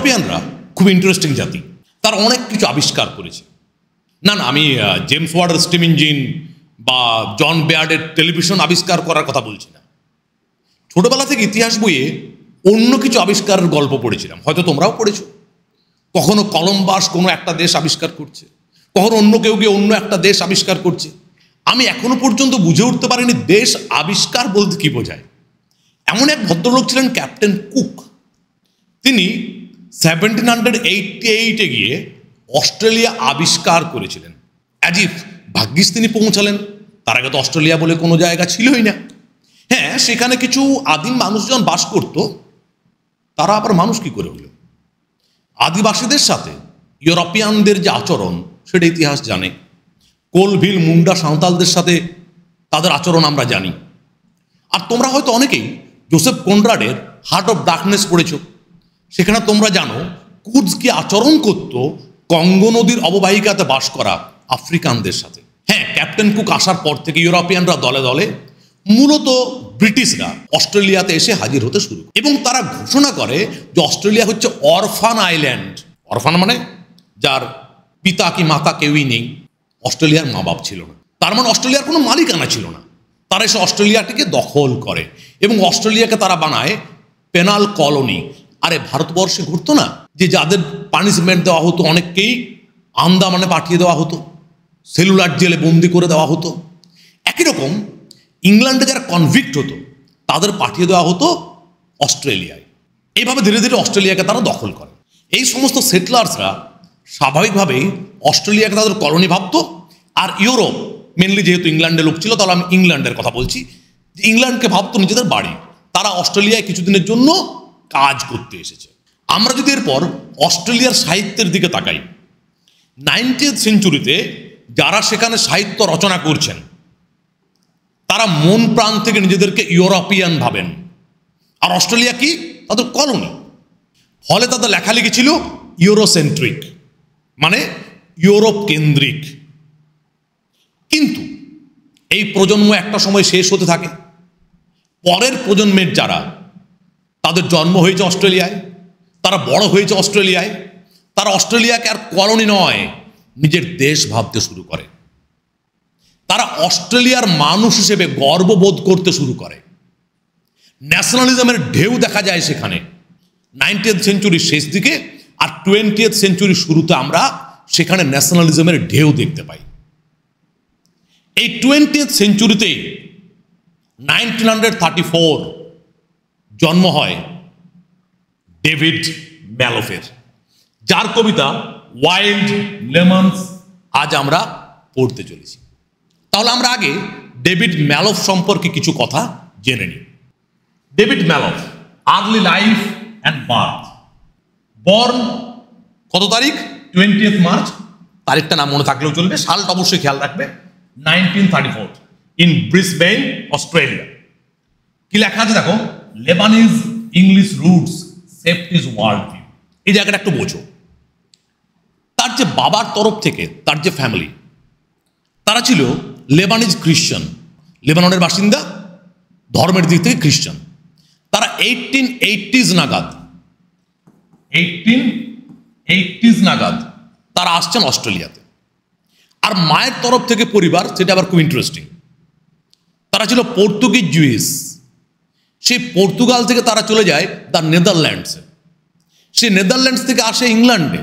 ইউরোপিয়ানরা খুব ইন্টারেস্টিং জাতি, তারা অনেক কিছু আবিষ্কার করেছে। না আমি জেমস ওয়াটের স্টিম ইঞ্জিন বা জন বেয়ার্ডের টেলিভিশন আবিষ্কার করার কথা বলছি না। ছোটবেলা থেকে ইতিহাস বইয়ে অন্য কিছু আবিষ্কারের গল্প পড়েছিলাম, হয়তো তোমরাও পড়েছো। কখনো কলম্বাস কোনো একটা দেশ আবিষ্কার করছে, কখনো অন্য কেউ গিয়ে অন্য একটা দেশ আবিষ্কার করছে। আমি এখনো পর্যন্ত বুঝে উঠতে পারিনি দেশ আবিষ্কার বলতে কি বোঝায়। এমন এক ভদ্রলোক ছিলেন ক্যাপ্টেন কুক। তিনি 1788 গিয়ে অস্ট্রেলিয়া আবিষ্কার করেছিলেন। অ্যাজিফ ভাগ্যিস তিনি পৌঁছালেন, তার আগে তো অস্ট্রেলিয়া বলে কোনো জায়গা ছিলই না। হ্যাঁ, সেখানে কিছু আদিম মানুষজন বাস করত, তারা আবার মানুষ কি করে হলো? আদিবাসীদের সাথে ইউরোপিয়ানদের যে আচরণ সেটা ইতিহাস জানে। কোলভিল মুন্ডা সাঁওতালদের সাথে তাদের আচরণ আমরা জানি। আর তোমরা হয়তো অনেকেই জোসেফ কনরাডের হার্ট অফ ডার্কনেস পড়েছ। সেখানে তোমরা জানো কুডস কি আচরণ করত কঙ্গো নদীর অববাহিকাতে বাস করা আফ্রিকানদের সাথে। হ্যাঁ, ক্যাপ্টেন কুক আসার পর থেকে ইউরোপিয়ানরা দলে দলে, মূলত ব্রিটিশরা অস্ট্রেলিয়াতে এসে হাজির হতে শুরু করে এবং তারা ঘোষণা করে যে অস্ট্রেলিয়া হচ্ছে অরফান আইল্যান্ড। অরফান মানে যার পিতা কি মাতা কেউই নেই, অস্ট্রেলিয়ার মা বাপ ছিল না, তার মানে অস্ট্রেলিয়ার কোনো মালিকানা ছিল না। তারা এসে অস্ট্রেলিয়াটিকে দখল করে এবং অস্ট্রেলিয়াকে তারা বানায় পেনাল কলোনি। আরে ভারতবর্ষে ঘুরতো না যে যাদের পানিশমেন্ট দেওয়া হতো, অনেককেই আন্দামানে পাঠিয়ে দেওয়া হতো, সেলুলার জেলে বন্দি করে দেওয়া হতো। একই রকম ইংল্যান্ডে যারা কনভিক্ট হতো তাদের পাঠিয়ে দেওয়া হতো অস্ট্রেলিয়ায়। এইভাবে ধীরে ধীরে অস্ট্রেলিয়াকে তারা দখল করে। এই সমস্ত সেটলার্সরা স্বাভাবিকভাবেই অস্ট্রেলিয়াকে তাদের কলোনি ভাবত। আর ইউরোপ, মেনলি যেহেতু ইংল্যান্ডের লোক ছিল, তাহলে আমি ইংল্যান্ডের কথা বলছি, যে ইংল্যান্ডকে ভাবতো নিজেদের বাড়ি। তারা অস্ট্রেলিয়ায় কিছুদিনের জন্য কাজ করতে এসেছে। আমরা যদি এরপর অস্ট্রেলিয়ার সাহিত্যের দিকে তাকাই, 19th সেঞ্চুরিতে যারা সেখানে সাহিত্য রচনা করছেন তারা মন প্রাণ থেকে নিজেদেরকে ইউরোপিয়ান ভাবেন। আর অস্ট্রেলিয়া কি তাদের কলোনি, ফলে তাদের লেখালেখি ছিল ইউরোসেন্ট্রিক, মানে ইউরোপ কেন্দ্রিক। কিন্তু এই প্রজন্ম একটা সময় শেষ হতে থাকে। পরের প্রজন্মের যারা, তাদের জন্ম হয়েছে অস্ট্রেলিয়ায়, তারা বড় হয়েছে অস্ট্রেলিয়ায়, তারা অস্ট্রেলিয়াকে আর কলোনি নয় নিজের দেশ ভাবতে শুরু করে। তারা অস্ট্রেলিয়ার মানুষ হিসেবে গর্ববোধ করতে শুরু করে। ন্যাশনালিজমের ঢেউ দেখা যায় সেখানে 19th সেঞ্চুরির শেষ দিকে, আর 20th সেঞ্চুরির শুরুতে আমরা সেখানে ন্যাশনালিজমের ঢেউ দেখতে পাই। এই 20th সেঞ্চুরিতেই 1934 জন্ম হয় ডেভিড ম্যালফের, যার কবিতা ওয়াইল্ড লেমন্স আজ আমরা পড়তে চলেছি। তাহলে আমরা আগে ডেভিড ম্যালফ সম্পর্কে কিছু কথা জেনে নিই। David Malouf, early life and birth. Born কত তারিখ? 20th March. তারিখটা না মনে থাকলেও চলবে, সালটা অবশ্যই খেয়াল রাখবে। 1934 ইন ব্রিসবেন, অস্ট্রেলিয়া। কি লেখা আছে দেখো, Lebanese English roots সেফট is world view. এই জায়গাটা একটু বোঝো। তার যে বাবার তরফ থেকে তার যে ফ্যামিলি, তারা ছিল লেবানিজ খ্রিস্টান, লেবাননের বাসিন্দা, ধর্মের দিক থেকে খ্রিস্টান। তারা 1880s নাগাদ তারা আসছেন অস্ট্রেলিয়াতে। আর মায়ের তরফ থেকে পরিবার, সেটা আবার খুব ইন্টারেস্টিং, তারা ছিল পর্তুগিজ জুইস। সেই পর্তুগাল থেকে তারা চলে যায় দ্য নেদারল্যান্ডসে। সেই নেদারল্যান্ডস থেকে আসে ইংল্যান্ডে।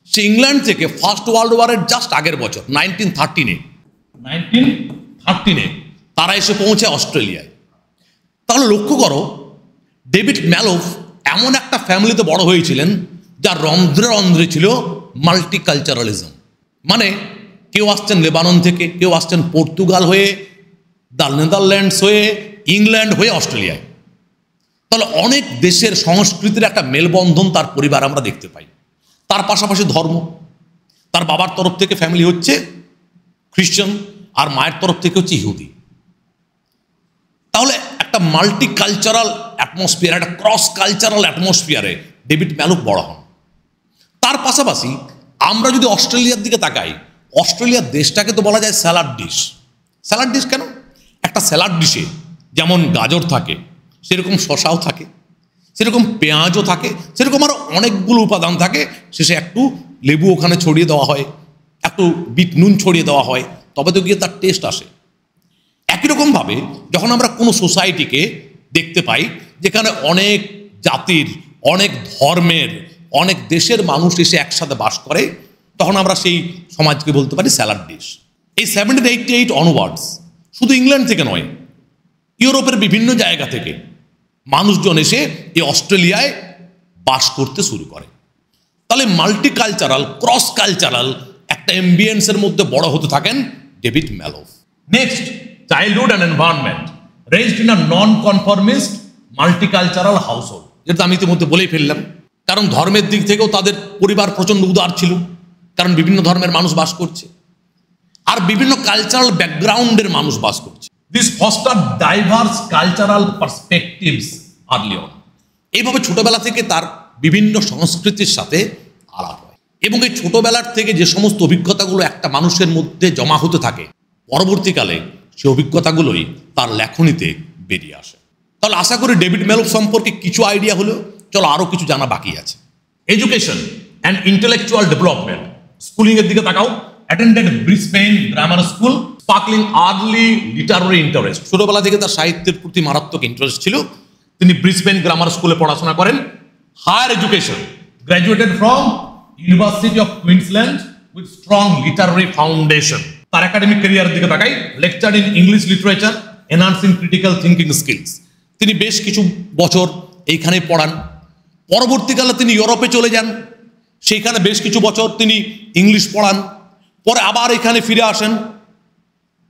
সে ইংল্যান্ড থেকে ফার্স্ট ওয়ার্ল্ড ওয়ারের জাস্ট আগের বছর 1913 তারা এসে পৌঁছায় অস্ট্রেলিয়ায়। তাহলে লক্ষ্য করো, ডেভিড ম্যালফ এমন একটা ফ্যামিলিতে বড় হয়েছিলেন যার রন্ধ্রে রন্ধ্রে ছিল মাল্টিকালচারালিজম। মানে কেউ আসছেন লেবানন থেকে, কেউ আসছেন পর্তুগাল হয়ে, দ্য নেদারল্যান্ডস হয়ে, ইংল্যান্ড হয়ে অস্ট্রেলিয়ায়। তাহলে অনেক দেশের সংস্কৃতির একটা মেলবন্ধন তার পরিবার আমরা দেখতে পাই। তার পাশাপাশি ধর্ম, তার বাবার তরফ থেকে ফ্যামিলি হচ্ছে খ্রিস্টান আর মায়ের তরফ থেকে হচ্ছে ইহুদি। তাহলে একটা মাল্টিকালচারাল অ্যাটমসফিয়ার, একটা ক্রস কালচারাল অ্যাটমসফিয়ারে ডেভিড ম্যালফ বড় হন। তার পাশাপাশি আমরা যদি অস্ট্রেলিয়ার দিকে তাকাই, অস্ট্রেলিয়ার দেশটাকে তো বলা যায় স্যালাড ডিশ। স্যালাড ডিশ কেন? একটা স্যালাড ডিশে যেমন গাজর থাকে, সেরকম শসাও থাকে, সেরকম পেঁয়াজও থাকে, সেরকম আরও অনেকগুলো উপাদান থাকে। শেষে একটু লেবু ওখানে ছড়িয়ে দেওয়া হয়, একটু বিট নুন ছড়িয়ে দেওয়া হয়, তবে তো গিয়ে তার টেস্ট আসে। একই রকমভাবে যখন আমরা কোনো সোসাইটিকে দেখতে পাই যেখানে অনেক জাতির, অনেক ধর্মের, অনেক দেশের মানুষ এসে একসাথে বাস করে, তখন আমরা সেই সমাজকে বলতে পারি স্যালাড ডিশ। এই 1788 অনওয়ার্ডস শুধু ইংল্যান্ড থেকে নয়, ইউরোপের বিভিন্ন জায়গা থেকে মানুষজন এসে এই অস্ট্রেলিয়ায় বাস করতে শুরু করে। তাহলে মাল্টিকালচারাল, ক্রস কালচারাল একটা এম্বিয়েন্সের মধ্যে বড় হতে থাকেন David Malouf. Next, childhood and environment, raised in a non conformist multicultural household, যেটা আমি ইতিমধ্যে বলেই ফেললাম। কারণ ধর্মের দিক থেকেও তাদের পরিবার প্রচণ্ড উদার ছিল, কারণ বিভিন্ন ধর্মের মানুষ বাস করছে আর বিভিন্ন কালচারাল ব্যাকগ্রাউন্ডের মানুষ বাস করছে। This foster diverse cultural perspectives early on. এইভাবে ছোটবেলা থেকে তার বিভিন্ন সংস্কৃতির সাথে আলাপ হয় এবং এই ছোটবেলার থেকে যে সমস্ত অভিজ্ঞতাগুলো একটা মানুষের মধ্যে জমা হতে থাকে, পরবর্তীকালে সেই অভিজ্ঞতাগুলোই তার লেখনীতে বেরিয়ে আসে। তাহলে আশা করি ডেভিড ম্যালোফ সম্পর্কে কিছু আইডিয়া হলো। চলো আরও কিছু জানা বাকি আছে। Education and intellectual development, schooling এর দিকে তাকাও। Attended Brisbane grammar school, sparkling early Literary interest, ছোটবেলা থেকে তার সাহিত্যের প্রতি মারাত্মক ইন্টারেস্ট ছিল। তিনি ব্রিসবেন গ্রামার স্কুলে পড়াশোনা করেন। Higher education, graduated from University of Queensland with strong literary foundation. তার একাডেমিক ক্যারিয়ারের দিকে তাকাই। Lecture in English literature, enhancing critical thinking skills, তিনি বেশ কিছু বছর এইখানে পড়ান। পরবর্তীকালে তিনি ইউরোপে চলে যান, সেইখানে বেশ কিছু বছর তিনি ইংলিশ পড়ান। পরে আবার এখানে ফিরে আসেন,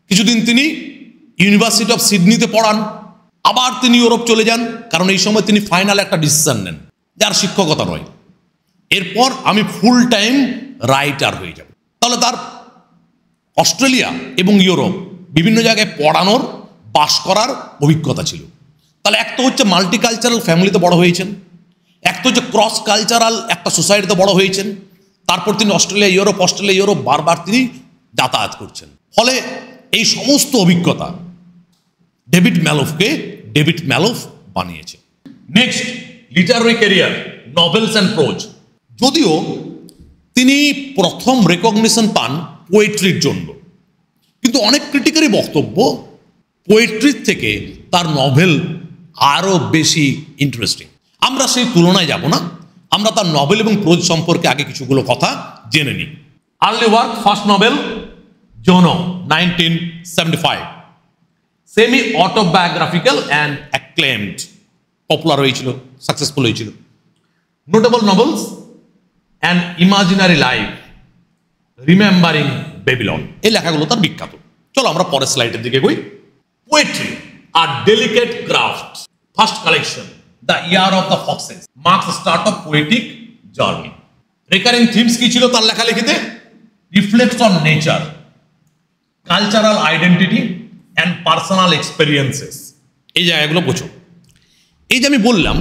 কিছুদিন তিনি ইউনিভার্সিটি অফ সিডনিতে পড়ান, আবার তিনি ইউরোপ চলে যান, কারণ এই সময় তিনি ফাইনাল একটা ডিসিশন নেন যার শিক্ষকতা নয়, এরপর আমি ফুল টাইম রাইটার হয়ে যাব। তাহলে তার অস্ট্রেলিয়া এবং ইউরোপ বিভিন্ন জায়গায় পড়ানোর, বাস করার অভিজ্ঞতা ছিল। তাহলে এক তো হচ্ছে মাল্টিকালচারাল ফ্যামিলিতে বড় হয়েছেন, এক তো হচ্ছে ক্রস কালচারাল একটা সোসাইটিতে বড় হয়েছেন, তারপর তিনি অস্ট্রেলিয়া ইউরোপ বারবার তিনি যাতায়াত করছেন। ফলে এই সমস্ত অভিজ্ঞতা ডেভিড ম্যালোফকে ডেভিড ম্যালোফ বানিয়েছে। Next, Literary career, novels and pros. যদিও তিনি প্রথম রেকগনিশন পান পোয়েট্রির জন্য, কিন্তু অনেক ক্রিটিকেরই বক্তব্য পোয়েট্রির থেকে তার নভেল আরও বেশি ইন্টারেস্টিং। আমরা সেই তুলনায় যাব না, আমরা তার নভেল এবং প্রোজ সম্পর্কে আগে কিছুগুলো কথা জেনে নিই। Early work, first novel Jono 1975, semi autobiographical and acclaimed, popular হয়েছিল, সাকসেসফুল হয়েছিল। Notable novels and imaginary life, remembering Babylon, এই লেখাগুলো তার বিখ্যাত। চলো আমরা পরের স্লাইডের দিকে যাই। পোয়েট্রি আর delicate craft, first collection the year of the foxes marks the start of poetic journey. Recurring themes কি ছিল তার লেখালেখিতে? Reflects on nature, cultural identity and personal experiences, এই জায়গাগুলো বোঝো। এই যে আমি বললাম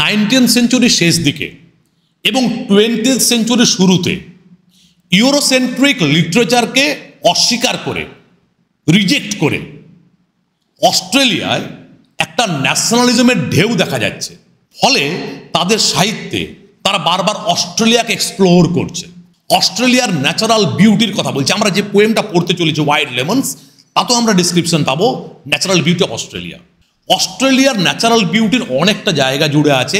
19th সেঞ্চুরির শেষ দিকে এবং 20th সেঞ্চুরির শুরুতে ইউরোসেন্ট্রিক লিটারেচারকে অস্বীকার করে, রিজেক্ট করে অস্ট্রেলিয়ায় একটা ন্যাশনালিজমের ঢেউ দেখা যাচ্ছে। ফলে তাদের সাহিত্যে তারা বারবার অস্ট্রেলিয়াকে এক্সপ্লোর করছে, অস্ট্রেলিয়ার ন্যাচারাল বিউটির কথা বলছে। আমরা যে পোয়েমটা পড়তে চলেছি হোয়াইট লেমনস, তাতেও আমরা ডিসক্রিপশন পাবো ন্যাচারাল বিউটি অফ অস্ট্রেলিয়া। অস্ট্রেলিয়ার ন্যাচারাল বিউটির অনেকটা জায়গা জুড়ে আছে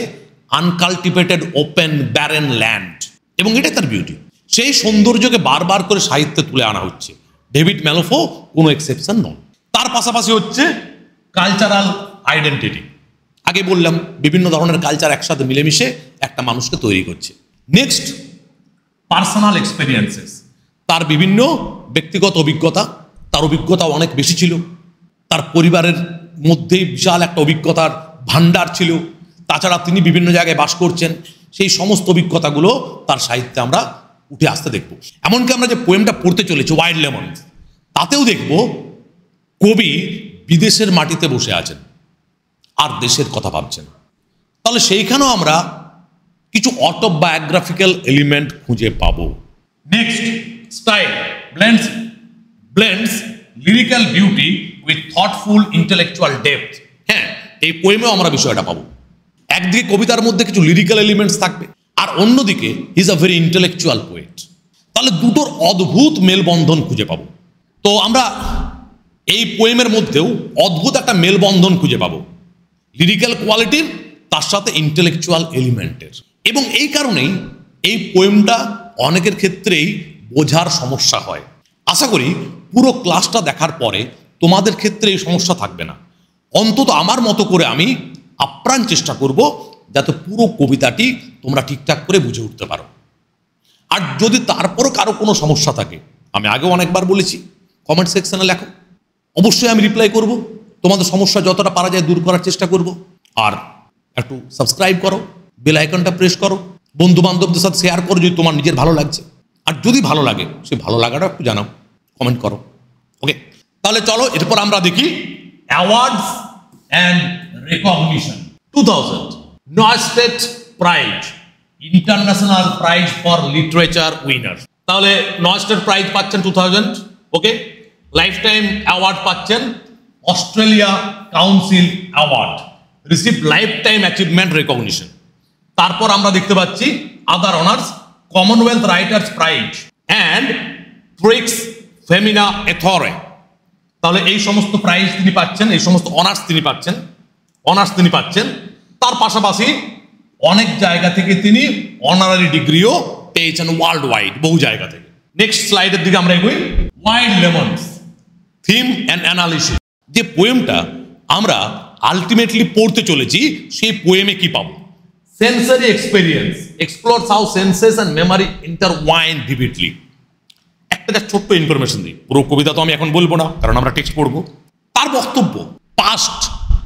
আনকাল্টিভেটেড ওপেন ব্যারেন ল্যান্ড, এবং এটাই তার বিউটি। সেই সৌন্দর্যকে বারবার করে সাহিত্যে তুলে আনা হচ্ছে। ডেভিড ম্যালোফও কোনো এক্সেপশন নন। তার পাশাপাশি হচ্ছে কালচারাল আইডেন্টিটি। আগে বললাম বিভিন্ন ধরনের কালচার একসাথে মিলেমিশে একটা মানুষকে তৈরি করছে। নেক্সট, পার্সোনাল এক্সপেরিয়েন্সেস, তার বিভিন্ন ব্যক্তিগত অভিজ্ঞতা, তার অভিজ্ঞতা অনেক বেশি ছিল। তার পরিবারের মধ্যেই বিশাল একটা অভিজ্ঞতার ভান্ডার ছিল। তাছাড়া তিনি বিভিন্ন জায়গায় বাস করছেন, সেই সমস্ত অভিজ্ঞতাগুলো তার সাহিত্যে আমরা উঠে আসতে দেখব। এমনকি আমরা যে পোয়েমটা পড়তে চলেছি হোয়াইট লেমনস, তাতেও দেখব কবি বিদেশের মাটিতে বসে আছেন আর দেশের কথা ভাবছেন। তাহলে সেইখানেও আমরা কিছু অটোবায়োগ্রাফিক্যাল এলিমেন্ট খুঁজে পাবো। Next, style blends lyrical beauty with thoughtful intellectual depth. হ্যাঁ, এই পোয়েমেও আমরা বিষয়টা পাবো। একদিকে কবিতার মধ্যে কিছু লিরিক্যাল এলিমেন্টস থাকবে, আর অন্যদিকে is a very intellectual poet. তাহলে দুটোর অদ্ভুত মেলবন্ধন খুঁজে পাবো। তো আমরা এই পোয়েমের মধ্যেও অদ্ভুত একটা মেলবন্ধন খুঁজে পাবো, লিরিক্যাল কোয়ালিটির তার সাথে ইন্টেলেকচুয়াল এলিমেন্টের। এবং এই কারণেই এই পোয়েমটা অনেকের ক্ষেত্রেই বোঝার সমস্যা হয়। আশা করি পুরো ক্লাসটা দেখার পরে তোমাদের ক্ষেত্রে এই সমস্যা থাকবে না। অন্তত আমার মতো করে আমি আপ্রাণ চেষ্টা করব যাতে পুরো কবিতাটি তোমরা ঠিকঠাক করে বুঝে উঠতে পারো। আর যদি তারপরও কারো কোনো সমস্যা থাকে, আমি আগেও অনেকবার বলেছি, কমেন্ট সেকশনে লেখো, অবশ্যই আমি রিপ্লাই করব। তোমাদের সমস্যা যতটা পারা যায় দূর করার চেষ্টা করব। আর একটু সাবস্ক্রাইব করো, বেল আইকনটা প্রেস করো, বন্ধু বান্ধবদের সাথে শেয়ার করো যদি তোমার নিজের ভালো লাগছে। আর যদি ভালো লাগে সেই ভালো লাগাটা একটু জানাও, কমেন্ট করো। ওকে, তাহলে চলো এরপর আমরা দেখি awards and recognition. 2000 Neustadt prize, international prize for literature winner. তাহলে নয়স্টেড প্রাইজ পাচ্ছেন 2000। ওকে, লাইফ টাইম অ্যাওয়ার্ড পাচ্ছেন Australia council award, receive life time achievement recognition. তারপর আমরা দেখতে পাচ্ছি other honours, Commonwealth writers prize and Prix Femina এথরে। তাহলে এই সমস্ত প্রাইজ তিনি পাচ্ছেন, এই সমস্ত অনার্স তিনি পাচ্ছেন। তার পাশাপাশি অনেক জায়গা থেকে তিনি অনারারি ডিগ্রিও পেয়েছেন, ওয়ার্ল্ড ওয়াইড, বহু জায়গা থেকে। নেক্সট স্লাইডের দিকে আমরা এগোই। White lemons, theme and analysis. যে পোয়েমটা আমরা আলটিমেটলি পড়তে চলেছি, সেই পোয়েমে কি পাবো? Sensory experience explores how senses and memory intertwine vividly. একটা ছোট্ট ইনফরমেশন দিই, পুরো কবিতা তো আমি এখন বলবো না কারণ আমরা টেক্সট পড়বো। তার বক্তব্য পাস্ট,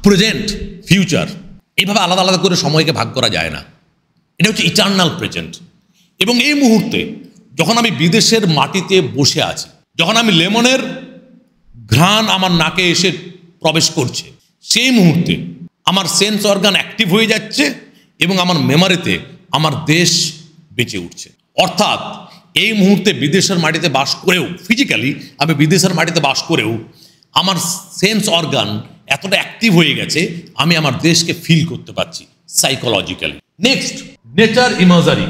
প্রেজেন্ট, ফিউচার এইভাবে আলাদা আলাদা করে সময়কে ভাগ করা যায় না, এটা হচ্ছে ইটার্নাল প্রেজেন্ট। এবং এই মুহূর্তে যখন আমি বিদেশের মাটিতে বসে আছি, যখন আমি লেমনের ঘ্রাণ আমার নাকে এসে প্রবেশ করছে, সেই মুহূর্তে আমার সেন্স অর্গান অ্যাক্টিভ হয়ে যাচ্ছে এবং আমার মেমোরিতে আমার দেশ বেঁচে উঠছে। অর্থাৎ এই মুহূর্তে বিদেশের মাটিতে বাস করেও, ফিজিক্যালি আমি বিদেশের মাটিতে বাস করেও আমার সেন্স অর্গান এতটা অ্যাক্টিভ হয়ে গেছে, আমি আমার দেশকে ফিল করতে পারছি psychologically. Next, nature ইমাজারি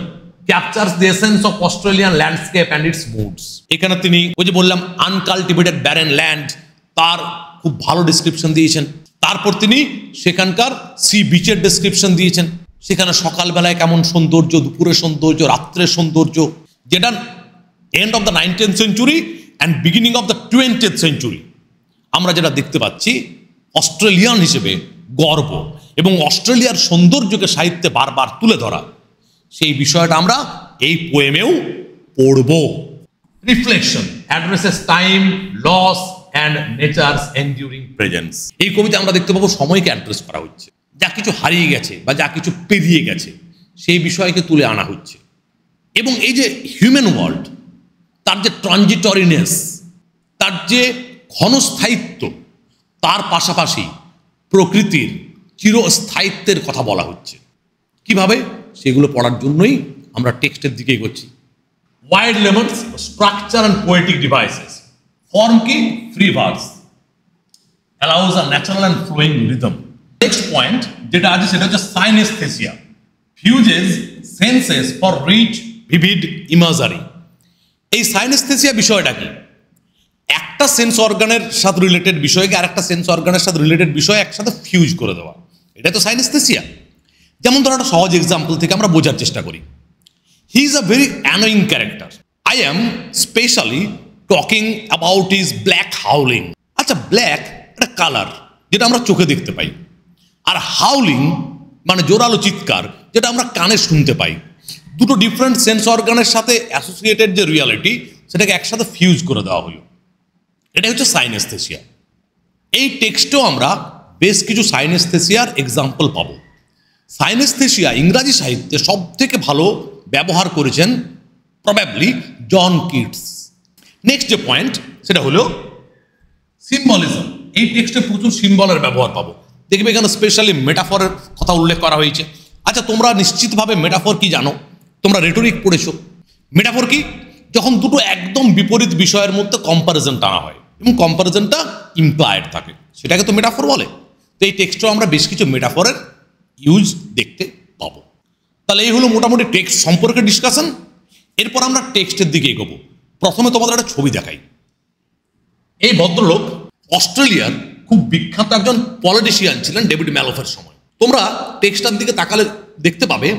captures the essence of Australian landscape and it's moods. এখানে তিনি ওই যে বললাম আনকাল্টিভেটেড ব্যারেন ল্যান্ড, তার খুব ভালো ডিসক্রিপশন দিয়েছেন। তারপর তিনি সেখানকার সি বিচের ডিসক্রিপশন দিয়েছেন, সেখানে সকালবেলায় কেমন সৌন্দর্য, দুপুরের সৌন্দর্য, রাত্রের সৌন্দর্য, যেটা end of the 19th century and beginning of the 20th century আমরা যেটা দেখতে পাচ্ছি অস্ট্রেলিয়ান হিসেবে গর্ব এবং অস্ট্রেলিয়ার সৌন্দর্যকে সাহিত্যে বারবার তুলে ধরা, সেই বিষয়টা আমরা এই পোয়েমেও পড়ব। Reflection addresses time, loss and nature's enduring presence. এই কবিতা আমরা দেখতে পাবো সময়কে অ্যাড্রেস করা হচ্ছে, যা কিছু হারিয়ে গেছে বা যা কিছু পেরিয়ে গেছে সেই বিষয়কে তুলে আনা হচ্ছে। এবং এই যে হিউম্যান ওয়ার্ল্ড, তার যে ট্রানজিটরিনেস, তার যে ক্ষণস্থায়িত্ব, তার পাশাপাশি প্রকৃতির চিরস্থায়িত্বের কথা বলা হচ্ছে। কিভাবে? সেগুলো পড়ার জন্যই আমরা টেক্সটের দিকে এগোচ্ছি। White lemons structure and poetic devices. Form কি? Free verse, allows a natural and flowing rhythm. Next point যেটা আছে সেটা হচ্ছে synaesthesia, fuses senses for rich vivid imagery. এই সাইনেস্থেসিয়া বিষয়টা কি? একটা সেন্স অর্গানের সাথে রিলেটেড বিষয়কে আরেকটা সেন্স অর্গানের সাথে রিলেটেড বিষয় একসাথে ফিউজ করে দেওয়া, এটা তো সাইনেস্থেসিয়া। যেমন ধরো একটা সহজ এক্সাম্পল থেকে আমরা বোঝার চেষ্টা করি। He is a very annoying character, I am specially talking about his black হাউলিং। আচ্ছা, ব্ল্যাক একটা কালার যেটা আমরা চোখে দেখতে পাই, আর হাউলিং মানে জোরালো চিৎকার যেটা আমরা কানে শুনতে পাই। দুটো ডিফারেন্ট সেন্স অর্গানের সাথে অ্যাসোসিয়েটেড যে রিয়ালিটি, সেটাকে একসাথে ফিউজ করে দেওয়া হলো, এটাই হচ্ছে সাইনেস্থেসিয়া। এই টেক্সটেও আমরা বেশ কিছু সাইনেস্থেসিয়ার এক্সাম্পল পাবো। সাইনেস্থেসিয়া ইংরাজি সাহিত্যে সব থেকে ভালো ব্যবহার করেছেন প্রবাবলি জন কিটস। নেক্সট যে পয়েন্ট সেটা হলো সিম্বলিজম। এই টেক্সটে প্রচুর সিম্বলের ব্যবহার পাবো। দেখবে এখানে স্পেশালি মেটাফরের কথা উল্লেখ করা হয়েছে। আচ্ছা, তোমরা নিশ্চিতভাবে মেটাফর কি জানো? তোমরা রেটরিক পড়েছো। মেটাফর কি? যখন দুটো একদম বিপরীত বিষয়ের মধ্যে কম্পারিজন টানা হয় এবং কম্পারিজনটা ইমপ্লায়েড থাকে, সেটাকে তো মেটাফর বলে। তো এই টেক্সটেও আমরা বেশ কিছু মেটাফরের ইউজ দেখতে পাবো। তাহলে এই হলো মোটামুটি টেক্সট সম্পর্কে ডিসকাশন। এরপর আমরা টেক্সটের দিকে এগোবো। প্রথমে তোমাদের একটা ছবি দেখাই। এই ভদ্রলোক অস্ট্রেলিয়ার খুব বিখ্যাত একজন পলিটিশিয়ান ছিলেন ডেভিড ম্যালফের সময়। তোমরা টেক্সটার দিকে তাকালে দেখতে পাবে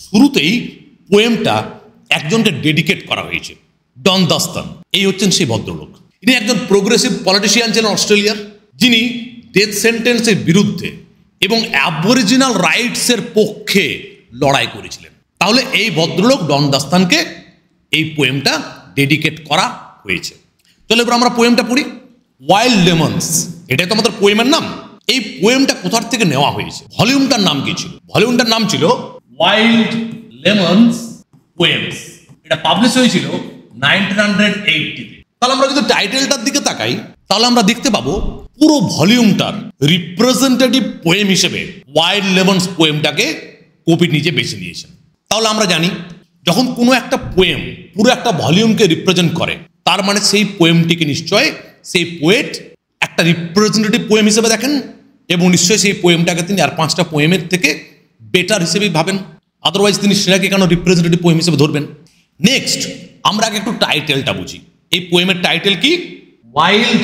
শুরুতেই পোয়েমটা একজনকে ডেডিকেট করা হয়েছে, ডন দাস্তান। এই হচ্ছেন সেই ভদ্রলোক। ইনি একজন প্রোগ্রেসিভ পলিটিশিয়ান ছিলেন অস্ট্রেলিয়ার, যিনি ডেথ সেন্টেন্সের বিরুদ্ধে এবং অ্যাবরিজিনাল রাইটসের পক্ষে লড়াই করেছিলেন। তাহলে এই ভদ্রলোক ডন দাস্তানকে এই পোয়েমটা ডেডিকেট করা হয়েছে। চলো এবার আমরা পোয়েমটা পড়ি। ওয়াইল্ড লেমনস, এটাই তো আমাদের পোয়েমের নাম। এই পোয়েমটা কোথার থেকে নেওয়া হয়েছে? ভলিউমটার নাম কি ছিল? ভলিউমটার নাম ছিল ওয়াইল্ড লেমনস পোয়েমস। এটা পাবলিশ হয়েছিল 1980 তে। তাহলে আমরা যদি টাইটেলটার দিকে তাকাই তাহলে আমরা দেখতে পাবো পুরো ভলিউমটার রিপ্রেজেন্টেটিভ পোয়েম হিসেবে ওয়াইল্ড লেমনস পোয়েমটাকে কবি নিজে বেছে নিয়েছেন। তাহলে আমরা জানি যখন কোনো একটা পোয়েম পুরো একটা ভলিউমকে রিপ্রেজেন্ট করে তার মানে সেই পোয়েমটিকে নিশ্চয় সেই পোয়েট একটা রিপ্রেজেন্টেটিভ পোয়েম হিসেবে দেখেন এবং নিশ্চয়ই সেই পোয়েমটাকে তিনি আর 5টা পোয়েমের থেকে বেটার হিসেবেই ভাবেন। আদারওয়াইজ তিনি সেটাকে কেন রিপ্রেজেন্টেটিভ পোয়েম হিসেবে ধরবেন? নেক্সট আমরা আগে একটু টাইটেলটা বুঝি। এই পোয়েমের টাইটেল কি? Wild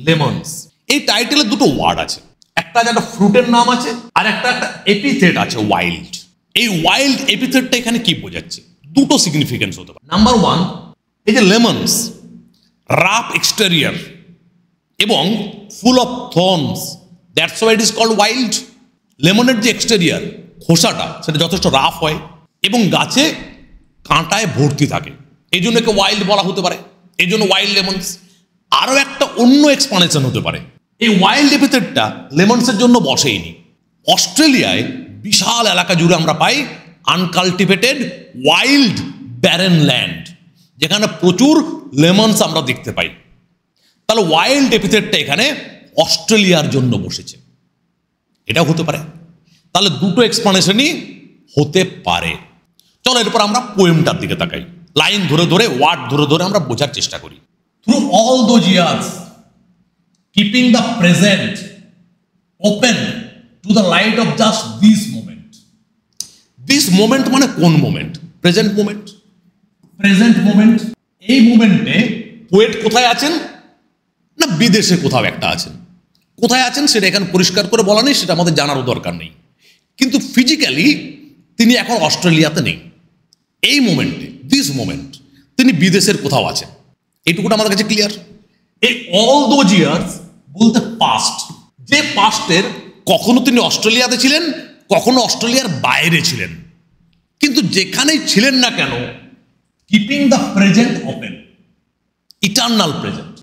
lemons. এই টাইটেলে দুটো ওয়ার্ড আছে, একটা একটা ফ্রুটের নাম আছে আর একটা এপিথেট আছে ওয়াইল্ড। এই ওয়াইল্ড এপিথেটটা এখানে কি বোঝাচ্ছে? দুটো সিগনিফিকেন্স হতে পারে। নাম্বার 1, এই যে লেমনস, রাফ এক্সটেরিয়ার এবং full of thorns, that's why it is called wild. লেমনের যে এক্সটেরিয়ার খোসাটা সেটা যথেষ্ট রাফ হয় এবং গাছে কাঁটায় ভর্তি থাকে, এই জন্য একে ওয়াইল্ড বলা হতে পারে, এই জন্য ওয়াইল্ড লেমনস। আরও একটা অন্য এক্সপ্লানেশন হতে পারে, এই ওয়াইল্ড এপিথেটটা লেমনসের জন্য বসেইনি। অস্ট্রেলিয়ায় বিশাল এলাকা জুড়ে আমরা পাই আনকাল্টিভেটেড ওয়াইল্ড ব্যারেন ল্যান্ড, যেখানে প্রচুর লেমনস আমরা দেখতে পাই। তাহলে ওয়াইল্ড এপিথেটটা এখানে অস্ট্রেলিয়ার জন্য বসেছে, এটাও হতে পারে। তাহলে দুটো এক্সপ্লানেশনই হতে পারে। চলো এরপর আমরা পোয়েমটার দিকে তাকাই, লাইন ধরে ধরে ওয়ার্ড ধরে ধরে আমরা বোঝার চেষ্টা করি। Through all those years keeping the present open to the light off just this moment. This moment মানে কোন moment? Present moment. Present moment, এই মোমেন্টে পোয়েট কোথায় আছেন? না বিদেশে কোথাও একটা আছেন। কোথায় আছেন সেটা এখানে পরিষ্কার করে বলা নেই, সেটা আমাদের জানারও দরকার নেই। কিন্তু ফিজিক্যালি তিনি এখন অস্ট্রেলিয়াতে নেই। এই মোমেন্টে, দিস মোমেন্ট, তিনি বিদেশের কোথাও আছেন, এইটুকুটা আমাদের কাছে ক্লিয়ার। এই অল দোজ ইয়ার্স বলতে পাস্ট, যে পাস্টের কখনো তিনি অস্ট্রেলিয়াতে ছিলেন, কখনো অস্ট্রেলিয়ার বাইরে ছিলেন, কিন্তু যেখানেই ছিলেন না কেন keeping the present open, eternal present,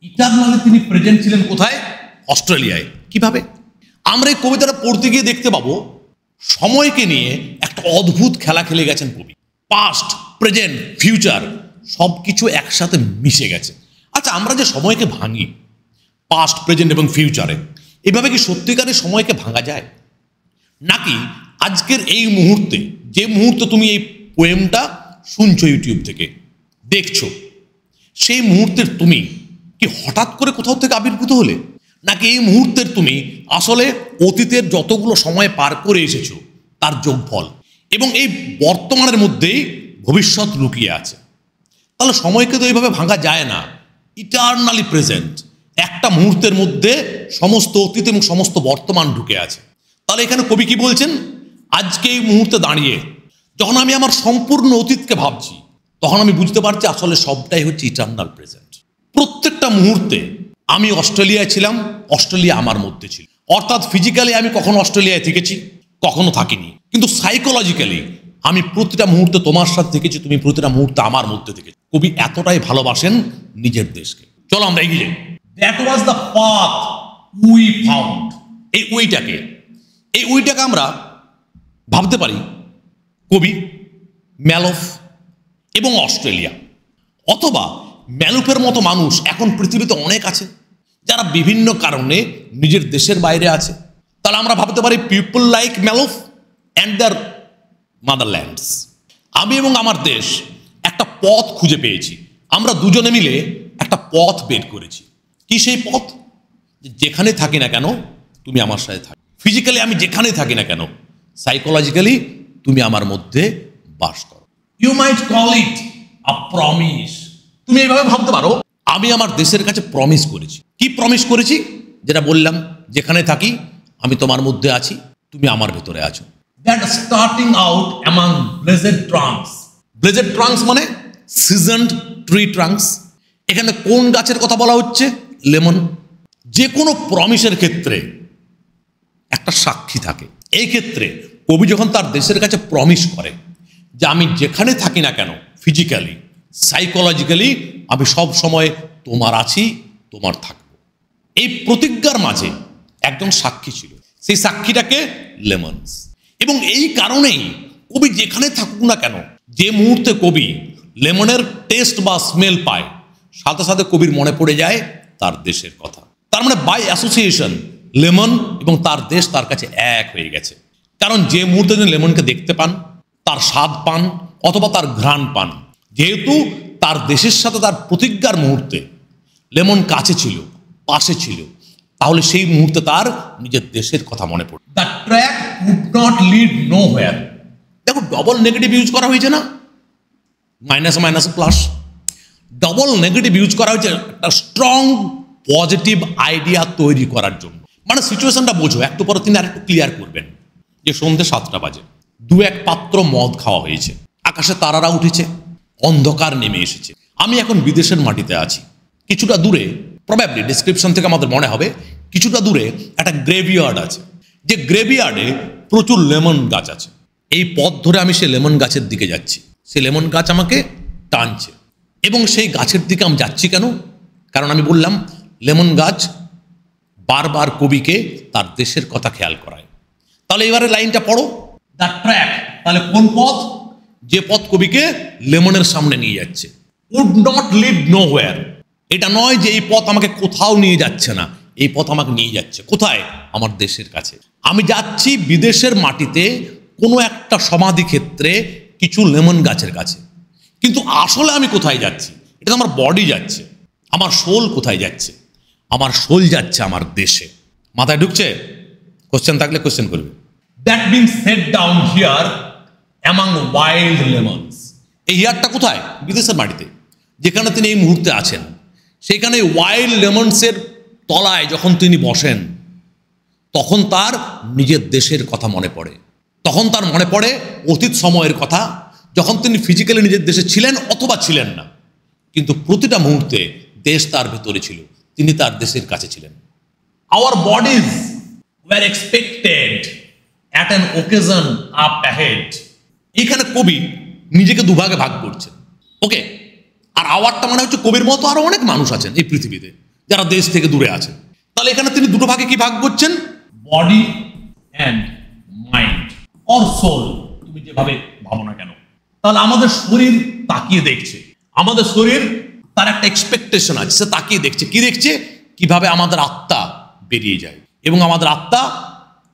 eternally তিনি প্রেজেন্ট ছিলেন কোথায়? অস্ট্রেলিয়ায়। কিভাবে? আমরা এই কবিতাটা পড়তে গিয়ে দেখতে পাবো সময়কে নিয়ে একটা অদ্ভুত খেলা খেলে গেছেন কবি। পাস্ট, প্রেজেন্ট, ফিউচার সব কিছু একসাথে মিশে গেছে। আচ্ছা, আমরা যে সময়কে ভাঙি পাস্ট, প্রেজেন্ট এবং ফিউচারে, এভাবে কি সত্যিকারের সময়কে ভাঙা যায়? নাকি আজকের এই মুহূর্তে, যে মুহূর্তে তুমি এই পোয়েমটা শুনছো ইউটিউব থেকে, দেখছো, সেই মুহূর্তের তুমি কি হঠাৎ করে কোথাও থেকে আবির্ভূত হলে? নাকি এই মুহূর্তের তুমি আসলে অতীতের যতগুলো সময় পার করে এসেছো তার যোগফল, এবং এই বর্তমানের মধ্যেই ভবিষ্যৎ লুকিয়ে আছে? তাহলে সময়কে তো এইভাবে ভাঙা যায় না, ইটার্নালি প্রেজেন্ট। একটা মুহূর্তের মধ্যে সমস্ত অতীত এবং সমস্ত বর্তমান ঢুকে আছে। তাহলে এখানে কবি কি বলছেন? আজকে এই মুহূর্তে দাঁড়িয়ে যখন আমি আমার সম্পূর্ণ অতীতকে ভাবছি, তখন আমি বুঝতে পারছি আসলে সবটাই হচ্ছে ইটার্নাল প্রেজেন্ট। প্রত্যেকটা মুহূর্তে আমি অস্ট্রেলিয়ায় ছিলাম, অস্ট্রেলিয়া আমার মধ্যে ছিল। অর্থাৎ ফিজিক্যালি আমি কখনো অস্ট্রেলিয়ায় থেকেছি, কখনো থাকিনি, কিন্তু সাইকোলজিক্যালি আমি প্রতিটা মুহূর্তে তোমার সাথে থেকেছি, তুমি প্রতিটা মুহূর্তে আমার মধ্যে থেকেছি। কবি এতটাই ভালোবাসেন নিজের দেশকে। চলো আমরা এগিয়ে যাই। That was the path we found. এই উইটাকে আমরা ভাবতে পারি কবি, ম্যালফ এবং অস্ট্রেলিয়া, অথবা ম্যালফের মতো মানুষ এখন পৃথিবীতে অনেক আছে যারা বিভিন্ন কারণে নিজের দেশের বাইরে আছে। তাহলে আমরা ভাবতে পারি পিপল লাইক ম্যালফ অ্যান্ড দ্যার মাদারল্যান্ডস। আমি এবং আমার দেশ একটা পথ খুঁজে পেয়েছি, আমরা দুজনে মিলে একটা পথ বের করেছি। কি সেই পথ? যেখানে থাকি না কেন তুমি আমার সাথে থাকো। ফিজিক্যালি আমি যেখানেই থাকি না কেন, সাইকোলজিক্যালি তুমি আমার মধ্যে বাস করো। You might call it a promise. তুমি এইভাবে ভাবতে পারো, আমি আমার দেশের কাছে প্রমিস করেছি। কি প্রমিস করেছি? যেটা বললাম, যেখানে থাকি আমি তোমার মধ্যে আছি, তুমি আমার ভেতরে আছো। That starting out among blazed trunks. Blazed trunks মানে সিজনড ট্রি ট্রাঙ্কস। এখানে কোন গাছের কথা বলা হচ্ছে? লেমন। যে কোনো প্রমিসের ক্ষেত্রে একটা সাক্ষী থাকে। এই ক্ষেত্রে কবি যখন তার দেশের কাছে প্রমিস করে যে আমি যেখানে থাকি না কেন, ফিজিক্যালি সাইকোলজিক্যালি আমি সব সময় তোমার আছি, তোমার থাকবো, এই প্রতিজ্ঞার মাঝে একজন সাক্ষী ছিল। সেই সাক্ষীটাকে লেমন্স। এবং এই কারণেই কবি যেখানে থাকুক না কেন, যে মুহূর্তে কবি লেমনের টেস্ট বা স্মেল পায়, সাথে সাথে কবির মনে পড়ে যায় তার দেশের কথা। তার মানে বাই অ্যাসোসিয়েশন লেমন এবং তার দেশ তার কাছে এক হয়ে গেছে। কারণ যে মুহূর্তে তিনি লেমনকে দেখতে পান, তার স্বাদ পান অথবা তার ঘ্রাণ পান, যেহেতু তার দেশের সাথে তার প্রতিজ্ঞার মুহূর্তে লেমন কাছে ছিল, পাশে ছিল, তাহলে সেই মুহূর্তে তার নিজের দেশের কথা মনে পড়ে। The track could not lead nowhere. দেখো, ডবল নেগেটিভ ইউজ করা হয়েছে না, minus minus plus. Double negative use করা হয়েছে একটা স্ট্রং পজিটিভ আইডিয়া তৈরি করার জন্য। মানে সিচুয়েশনটা বোঝো। একটু পরে তিনি আরেকটু ক্লিয়ার করবেন যে সন্ধ্যে 7টা বাজে, 2-1 পাত্র মদ খাওয়া হয়েছে, আকাশে তারারা উঠেছে, অন্ধকার নেমে এসেছে, আমি এখন বিদেশের মাটিতে আছি। কিছুটা দূরে, প্রবাবলি ডিসক্রিপশন থেকে আমাদের মনে হবে, কিছুটা দূরে একটা গ্রেভিয়ার্ড আছে, যে গ্রেভিয়ার্ডে প্রচুর লেমন গাছ আছে। এই পথ ধরে আমি সেই লেমন গাছের দিকে যাচ্ছি, সেই লেমন গাছ আমাকে টানছে। এবং সেই গাছের দিকে আমি যাচ্ছি কেন? কারণ আমি বললাম লেমন গাছ বারবার কবিকে তার দেশের কথা খেয়াল করায়। তাহলে এবারে লাইনটা পড়ো, দ্য ট্র্যাক। তাহলে কোন পথ? যে পথ কবিকে লেমনের সামনে নিয়ে যাচ্ছে। Would not lead nowhere. এটা নয় যে এই পথ আমাকে কোথাও নিয়ে যাচ্ছে না, এই পথ আমাকে নিয়ে যাচ্ছে কোথায়? আমার দেশের কাছে। আমি যাচ্ছি বিদেশের মাটিতে, কোনো একটা সমাধি ক্ষেত্রে কিছু লেমন গাছের কাছে। কিন্তু আসলে আমি কোথায় যাচ্ছি? এটা আমার বডি যাচ্ছে। আমার সোল কোথায় যাচ্ছে? আমার সোল যাচ্ছে আমার দেশে। মাথায় ঢুকছে? কোশ্চেন থাকলে কোশ্চেন করবে। That being set down here among wild lemons. এই হিয়ারটা কোথায়? বিদেশের মাটিতে, যেখানে তিনি এই মুহূর্তে আছেন। সেখানে ওয়াইল্ড লেমনসের তলায় যখন তিনি বসেন, তখন তার নিজের দেশের কথা মনে পড়ে। তখন তার মনে পড়ে অতীত সময়ের কথা, যখন তিনি ফিজিক্যালি নিজের দেশে ছিলেন অথবা ছিলেন না, কিন্তু প্রতিটা মুহূর্তে দেশ তার ভেতরে ছিল, তিনি তার দেশের কাছে ছিলেন। Our bodies were expected at an occasion up ahead. এইখানে কবি নিজেকে দুভাগে ভাগ করছেন, ওকে। আর আওয়ারটা মানে হচ্ছে কবির মতো আরো অনেক মানুষ আছেন এই পৃথিবীতে যারা দেশ থেকে দূরে আছেন। তাহলে এখানে তিনি দুটো ভাগে কি ভাগ করছেন? Body and mind or soul, তুমি যেভাবে ভাবো না কেন। তাহলে আমাদের শরীর তাকিয়ে দেখছে, আমাদের শরীর তার একটা এক্সপেকটেশন আছে, সে তাকিয়ে দেখছে। কি দেখছে? কিভাবে আমাদের আত্মা বেরিয়ে যায় এবং আমাদের আত্মা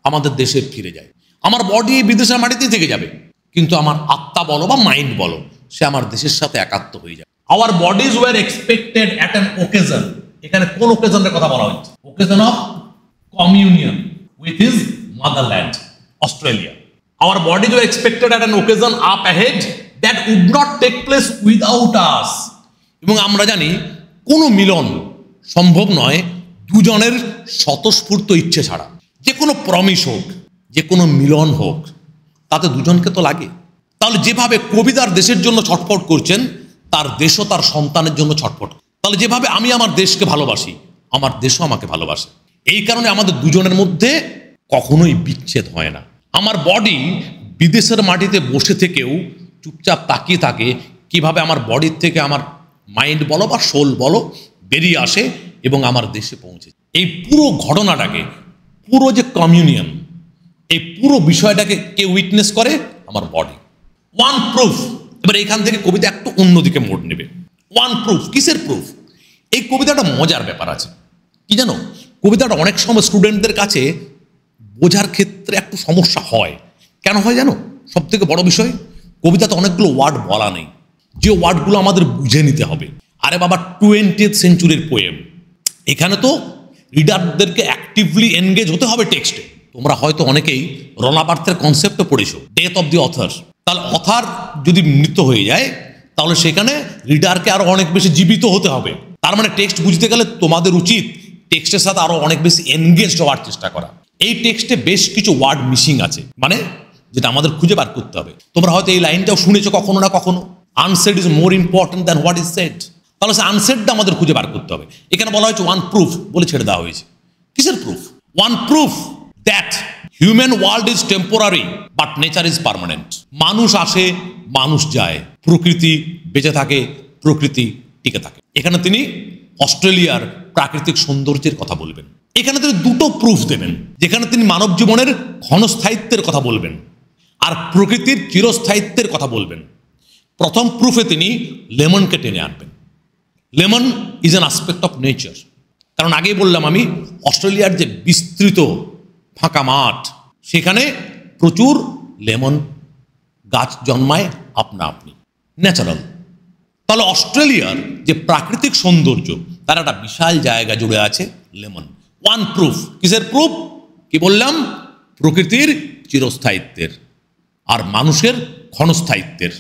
আমাদের দেশে ফিরে যায়। আমার বডি বিদেশের মাটিতেই থেকে যাবে, কিন্তু আমার আত্মা বলো বা মাইন্ড বলো, সে আমার দেশের সাথে একাত্ম হয়ে যায়। Our bodies were expected at an occasion. এখানে কোন ওকেশনের কথা বলা হচ্ছে? Occasion of communion with his motherland, Australia. Our bodies were expected at an occasion up ahead that would not take place without us. এবং আমরা জানি কোনো মিলন সম্ভব নয় দুজনের স্বতঃস্ফূর্ত ইচ্ছে ছাড়া। যে কোনো প্রমিস হোক, যে কোনো মিলন হোক, তাতে দুজনকে তো লাগে। তাহলে যেভাবে কবি তার দেশের জন্য ছটফট করছেন, তার দেশও তার সন্তানের জন্য ছটফট। তাহলে যেভাবে আমি আমার দেশকে ভালোবাসি, আমার দেশও আমাকে ভালোবাসে। এই কারণে আমাদের দুজনের মধ্যে কখনোই বিচ্ছেদ হয় না। আমার বডি বিদেশের মাটিতে বসে থেকেও চুপচাপ তাকিয়ে থাকে কিভাবে আমার বডির থেকে আমার মাইন্ড বলো বা সোল বলো বেরিয়ে আসে এবং আমার দেশে পৌঁছে। এই পুরো ঘটনাটাকে, পুরো যে কমিউনিয়ন, এই পুরো বিষয়টাকে কে উইটনেস করে? আমার বডি। One proof. এবার এখান থেকে কবিতা একটু অন্যদিকে মোড় নেবে। ওয়ান প্রুফ, কিসের প্রুফ? এই কবিতাটা মজার ব্যাপার আছে কি জানো? কবিতাটা অনেক সময় স্টুডেন্টদের কাছে বোঝার ক্ষেত্রে একটু সমস্যা হয়। কেন হয় জানো? সব থেকে বড় বিষয়, কবিতাতে অনেকগুলো ওয়ার্ড বলা নেই, যে ওয়ার্ডগুলো আমাদের বুঝে নিতে হবে। আরে বাবা, 20th সেঞ্চুরির পোয়েম, এখানে তো রিডারদেরকে অ্যাক্টিভলি এনগেজ হতে হবে টেক্সটে, তো তোমরা হয়তো অনেকেই রনাবার্থের কনসেপ্টও পড়েছো, ডেথ অফ দি অথর। তাহলে অথার যদি মৃত্যু হয়ে যায় তাহলে সেখানে রিডারকে আরো অনেক বেশি জীবিত হতে হবে। তার মানে টেক্সট বুঝতে গেলে তোমাদের উচিত টেক্সটের সাথে আরো অনেক বেশি এনগেজড হওয়ার চেষ্টা করা। এই টেক্সটে বেশ কিছু ওয়ার্ড মিসিং আছে, মানে যেটা আমাদের খুঁজে বার করতে হবে। তোমরা হয়তো এই লাইনটাও শুনেছো কখনো না কখনো, unsaid is more important than what is said. তাহলে সে আনসেডটা আমাদের খুঁজে বার করতে হবে। এখানে বলা হয়েছে ওয়ান প্রুফ বলে ছেড়ে দেওয়া হয়েছে। কিসের proof? One proof that human world is temporary but nature is permanent. মানুষ আসে, মানুষ যায়, প্রকৃতি বেঁচে থাকে, প্রকৃতি টিকে থাকে। এখানে তিনি অস্ট্রেলিয়ার প্রাকৃতিক সৌন্দর্যের কথা বলবেন। এখানে তিনি দুটো প্রুফ দেবেন, যেখানে তিনি মানব জীবনের ক্ষণস্থায়িত্বের কথা বলবেন আর প্রকৃতির চিরস্থায়িত্বের কথা বলবেন। প্রথম প্রুফে তিনি লেমনকে টেনে আনবেন। Lemon is an aspect of nature. কারণ আগেই বললাম আমি, অস্ট্রেলিয়ার যে বিস্তৃত ফাঁকা মাঠ, সেখানে প্রচুর লেমন গাছ জন্মায় আপনা আপনি, ন্যাচারাল। তাহলে অস্ট্রেলিয়ার যে প্রাকৃতিক সৌন্দর্য তার একটা বিশাল জায়গা জুড়ে আছে লেমন। ওয়ান প্রুফ, কিসের প্রুফ? কি বললাম? প্রকৃতির চিরস্থায়িত্বের আর মানুষের ক্ষণস্থায়িত্বের।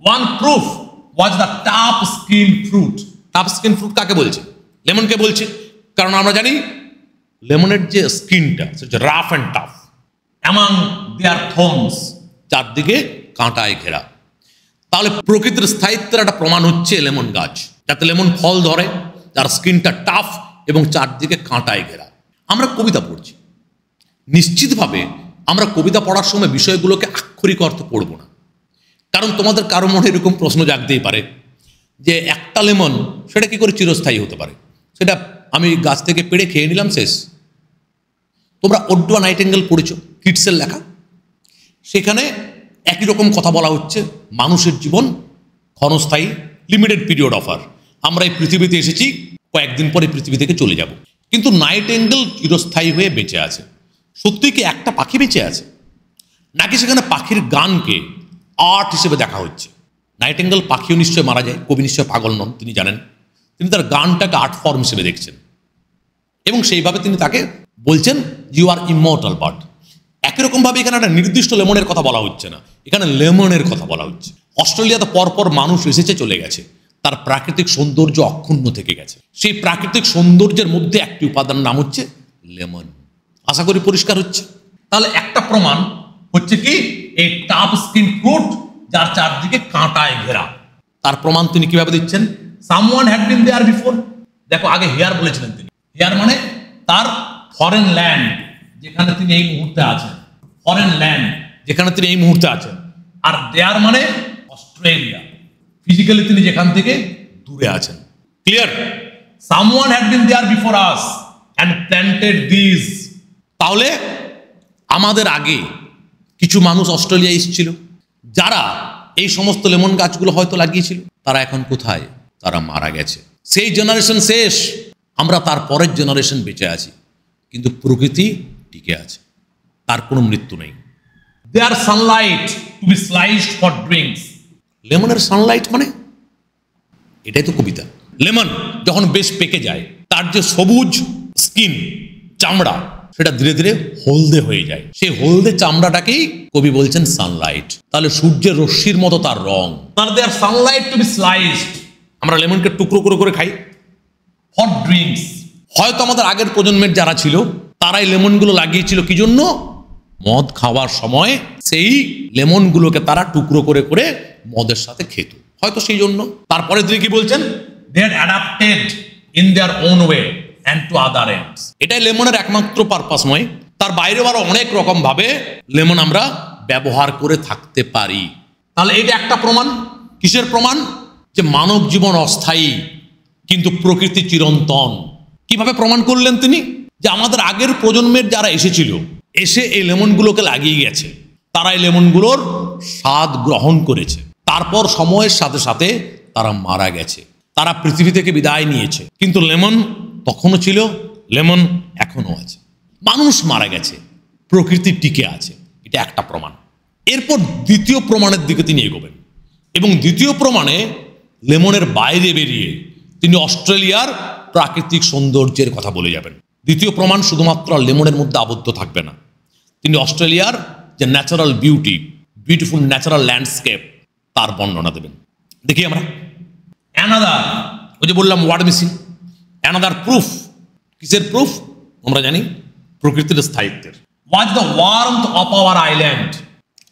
One proof was the tough skin fruit. Tough skin fruit কাকে বলছে? লেমনকে বলছে। কারণ আমরা জানি লেমনের যে স্কিনটা সেটা rough and tough, among their thorns, চারদিকে কাঁটায় ঘেরা। তাহলে প্রকৃতির স্থায়িত্বের একটা প্রমাণ হচ্ছে লেমন গাছ, যাতে লেমন ফল ধরে, যার স্কিনটা টাফ এবং চারদিকে কাঁটায় ঘেরা। আমরা কবিতা পড়ছি, নিশ্চিতভাবে আমরা কবিতা পড়ার সময় বিষয়গুলোকে আক্ষরিক অর্থে পড়ব না। কারণ তোমাদের কারো মনে এরকম প্রশ্ন জাগতেই পারে যে একটা লেমন সেটা কি করে চিরস্থায়ী হতে পারে? সেটা আমি গাছ থেকে পেড়ে খেয়ে নিলাম, শেষ। তোমরা ওড্ডোয়া নাইটেঙ্গেল পড়েছো, কিটসের লেখা। সেখানে একই রকম কথা বলা হচ্ছে, মানুষের জীবন ক্ষণস্থায়ী, লিমিটেড পিরিয়ড অফার। আমরা এই পৃথিবীতে এসেছি, কয়েকদিন পরে পৃথিবী থেকে চলে যাব। কিন্তু নাইটেঙ্গেল চিরস্থায়ী হয়ে বেঁচে আছে। সত্যি কি একটা পাখি বেঁচে আছে, নাকি সেখানে পাখির গানকে আর্ট হিসেবে দেখা হচ্ছে? নাইটেঙ্গেল পাখিও নিশ্চয় মারা যায়, কবি নিশ্চয় পাগল নন, তিনি জানেন। তিনি তার গানটাকে আর্ট ফর্ম হিসেবে দেখছেন এবং সেইভাবে তিনি তাকে বলছেন ইউ আর ইমর্টাল বার্ড। একই রকমভাবে এখানে একটা নির্দিষ্ট লেমনের কথা বলা হচ্ছে না, এখানে লেমনের কথা বলা হচ্ছে। অস্ট্রেলিয়াতে পরপর মানুষ এসেছে, চলে গেছে, তার প্রাকৃতিক সৌন্দর্য অক্ষুণ্ণ থেকে গেছে। সেই প্রাকৃতিক সৌন্দর্যের মধ্যে একটি উপাদান নাম হচ্ছে লেমন। আশা করি পরিষ্কার হচ্ছে। তাহলে একটা প্রমাণ হচ্ছে কি, এই টাফ স্কিন ফ্রুট যার চারদিকে কাঁটায় ঘেরা, তার প্রমাণ তিনি কিভাবে দিচ্ছেন? Someone had been there before. দেখো, আগে হেয়ার বলেছিলেন তিনি। হেয়ার মানে তার ফরেন ল্যান্ড, যেখানে তিনি এই মুহূর্তে আছেন, ফরেন ল্যান্ড যেখানে তিনি এই মুহূর্তে আছেন। আর দেয়ার মানে অস্ট্রেলিয়া, ফিজিক্যালি তিনি যেখান থেকে দূরে আছেন। Clear? Someone had been there before us and planted this. তাহলে আমাদের আগে কিছু মানুষ অস্ট্রেলিয়া এসেছিল, যারা এই সমস্ত লেমন গাছগুলো হয়তো লাগিয়েছিল। তারা এখন কোথায়? তারা মারা গেছে। সেই জেনারেশন শেষ, আমরা তার পরের জেনারেশন বেঁচে আছি, কিন্তু প্রকৃতি টিকে আছে, তার কোনো মৃত্যু নেই। There sunlight to be sliced for drinks. লেমনের সানলাইট মানে এটাই তো কবিতা। লেমন যখন বেশ পেকে যায়, তার যে সবুজ স্কিন, চামড়া, সেটা ধীরে ধীরে হলদে হয়ে যায়। সেই হলদে চামড়াটাকেই কবি বলছেন সানলাইট। তাহলে সূর্যের রশ্মির মতো তার রং। তার দেয়ার সানলাইট টু বি স্লাইসড। আমরা লেমনকে টুকরো করে করে খাই ফর ড্রিঙ্কস। হয়তো আমাদের আগের প্রজন্মের যারা ছিল তারাই লেমনগুলো লাগিয়েছিল কি জন্য? মদ খাওয়ার সময় সেই লেমনগুলোকে তারা টুকরো করে করে মদের সাথে খেত, হয়তো সেই জন্য। তারপরে তিনি কি বলছেন? They had adapted in their own way and to other ends. এটাই লেমনের একমাত্র পারপাস নয়, তার বাইরেও আরো অনেক রকম ভাবে লেমন আমরা ব্যবহার করে থাকতে পারি। তাহলে এটা একটা প্রমাণ। কিসের প্রমাণ? যে মানব জীবন অস্থায়ী কিন্তু প্রকৃতি চিরন্তন। কিভাবে প্রমাণ করলেন তিনি? যে আমাদের আগের প্রজন্মের যারা এসেছিল, এসে এই লেমনগুলোকে লাগিয়ে গেছে, তারা এই লেমনগুলোর স্বাদ গ্রহণ করেছে, তারপর সময়ের সাথে সাথে তারা মারা গেছে, তারা পৃথিবী থেকে বিদায় নিয়েছে। কিন্তু লেমন তখনও ছিল, লেমন এখনো আছে। মানুষ মারা গেছে, প্রকৃতি টিকে আছে, এটা একটা প্রমাণ। এরপর দ্বিতীয় প্রমাণের দিকে তিনি এগোবেন এবং দ্বিতীয় প্রমাণে লেমনের বাইরে বেরিয়ে তিনি অস্ট্রেলিয়ার প্রাকৃতিক সৌন্দর্যের কথা বলে যাবেন। দ্বিতীয় প্রমাণ শুধুমাত্র লেমনের মধ্যে আবদ্ধ থাকবে না, তিনি অস্ট্রেলিয়ার যে ন্যাচারাল বিউটিফুল ন্যাচারাল ল্যান্ডস্কেপ তার বর্ণনা দেবেন। দেখি আমরা অ্যানাদার, ওই যে বললাম ওয়ার্ড মিসিং, অ্যানাদার প্রুফ। কিসের প্রুফ? আমরা জানি প্রকৃতির স্থায়িত্বের। Was the warmth of our island,